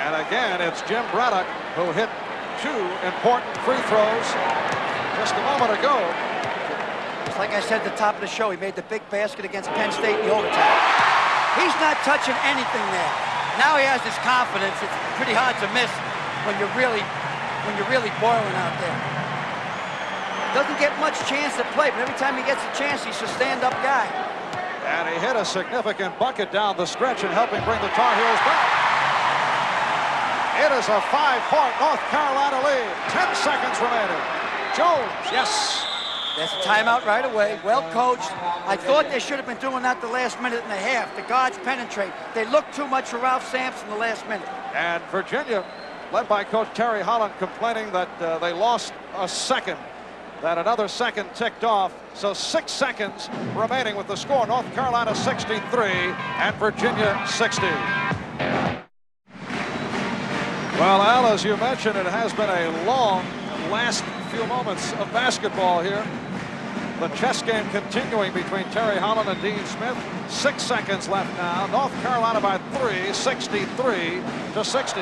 And again, it's Jim Braddock who hit 2 important free throws just a moment ago. Just like I said at the top of the show, he made the big basket against Penn State in the overtime. He's not touching anything there. Now he has his confidence. It's pretty hard to miss when you're really boiling out there. Doesn't get much chance to play, but every time he gets a chance, he's a stand-up guy. And he hit a significant bucket down the stretch and helping bring the Tar Heels back. It is a 5-point North Carolina lead. 10 seconds remaining. Jones, yes. There's a timeout right away. Well coached. I thought they should have been doing that the last minute and a half. The guards penetrate. They look too much for Ralph Sampson the last minute. And Virginia, led by Coach Terry Holland, complaining that they lost a second, that another second ticked off. So 6 seconds remaining with the score. North Carolina 63 and Virginia 60. Well, Al, as you mentioned, it has been a long last few moments of basketball here. The chess game continuing between Terry Holland and Dean Smith. 6 seconds left now. North Carolina by 3, 63 to 60.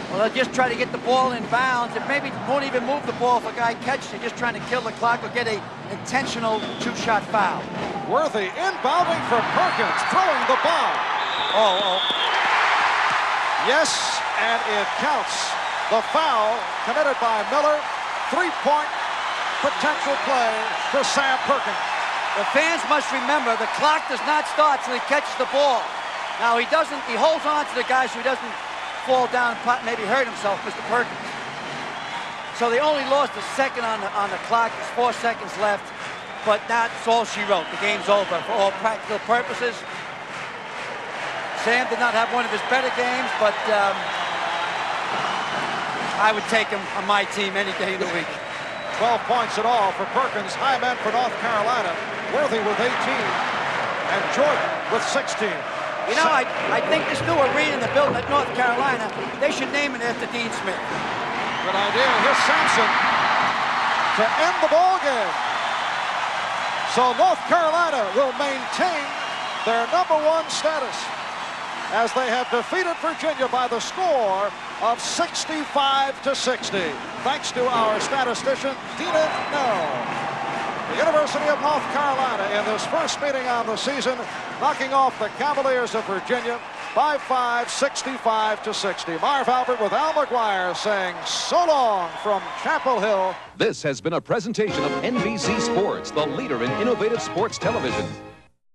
Well, they'll just try to get the ball in bounds. It maybe won't even move the ball if a guy catches it. Just trying to kill the clock or get a intentional 2-shot foul. Worthy inbounding for Perkins, throwing the ball. Yes, and it counts. The foul committed by Miller. 3-point potential play for Sam Perkins. The fans must remember the clock does not start till he catches the ball. Now he holds on to the guy so he doesn't fall down and maybe hurt himself, Mr. Perkins. So they only lost a second on the clock. There's 4 seconds left, but that's all she wrote. The game's over for all practical purposes. Sam did not have one of his better games, but I would take him on my team any day of the week. 12 points in all for Perkins. High men for North Carolina. Worthy with 18 and Jordan with 16. You know, I think this new arena they're building at North Carolina, they should name it after Dean Smith. Good idea. Here's Sampson to end the ball game. So North Carolina will maintain their #1 status as they have defeated Virginia by the score of 65 to 60. Thanks to our statistician, Dina Nell. The University of North Carolina in this first meeting on the season, knocking off the Cavaliers of Virginia by 5, 65 to 60. Marv Albert with Al McGuire saying so long from Chapel Hill. This has been a presentation of NBC Sports, the leader in innovative sports television.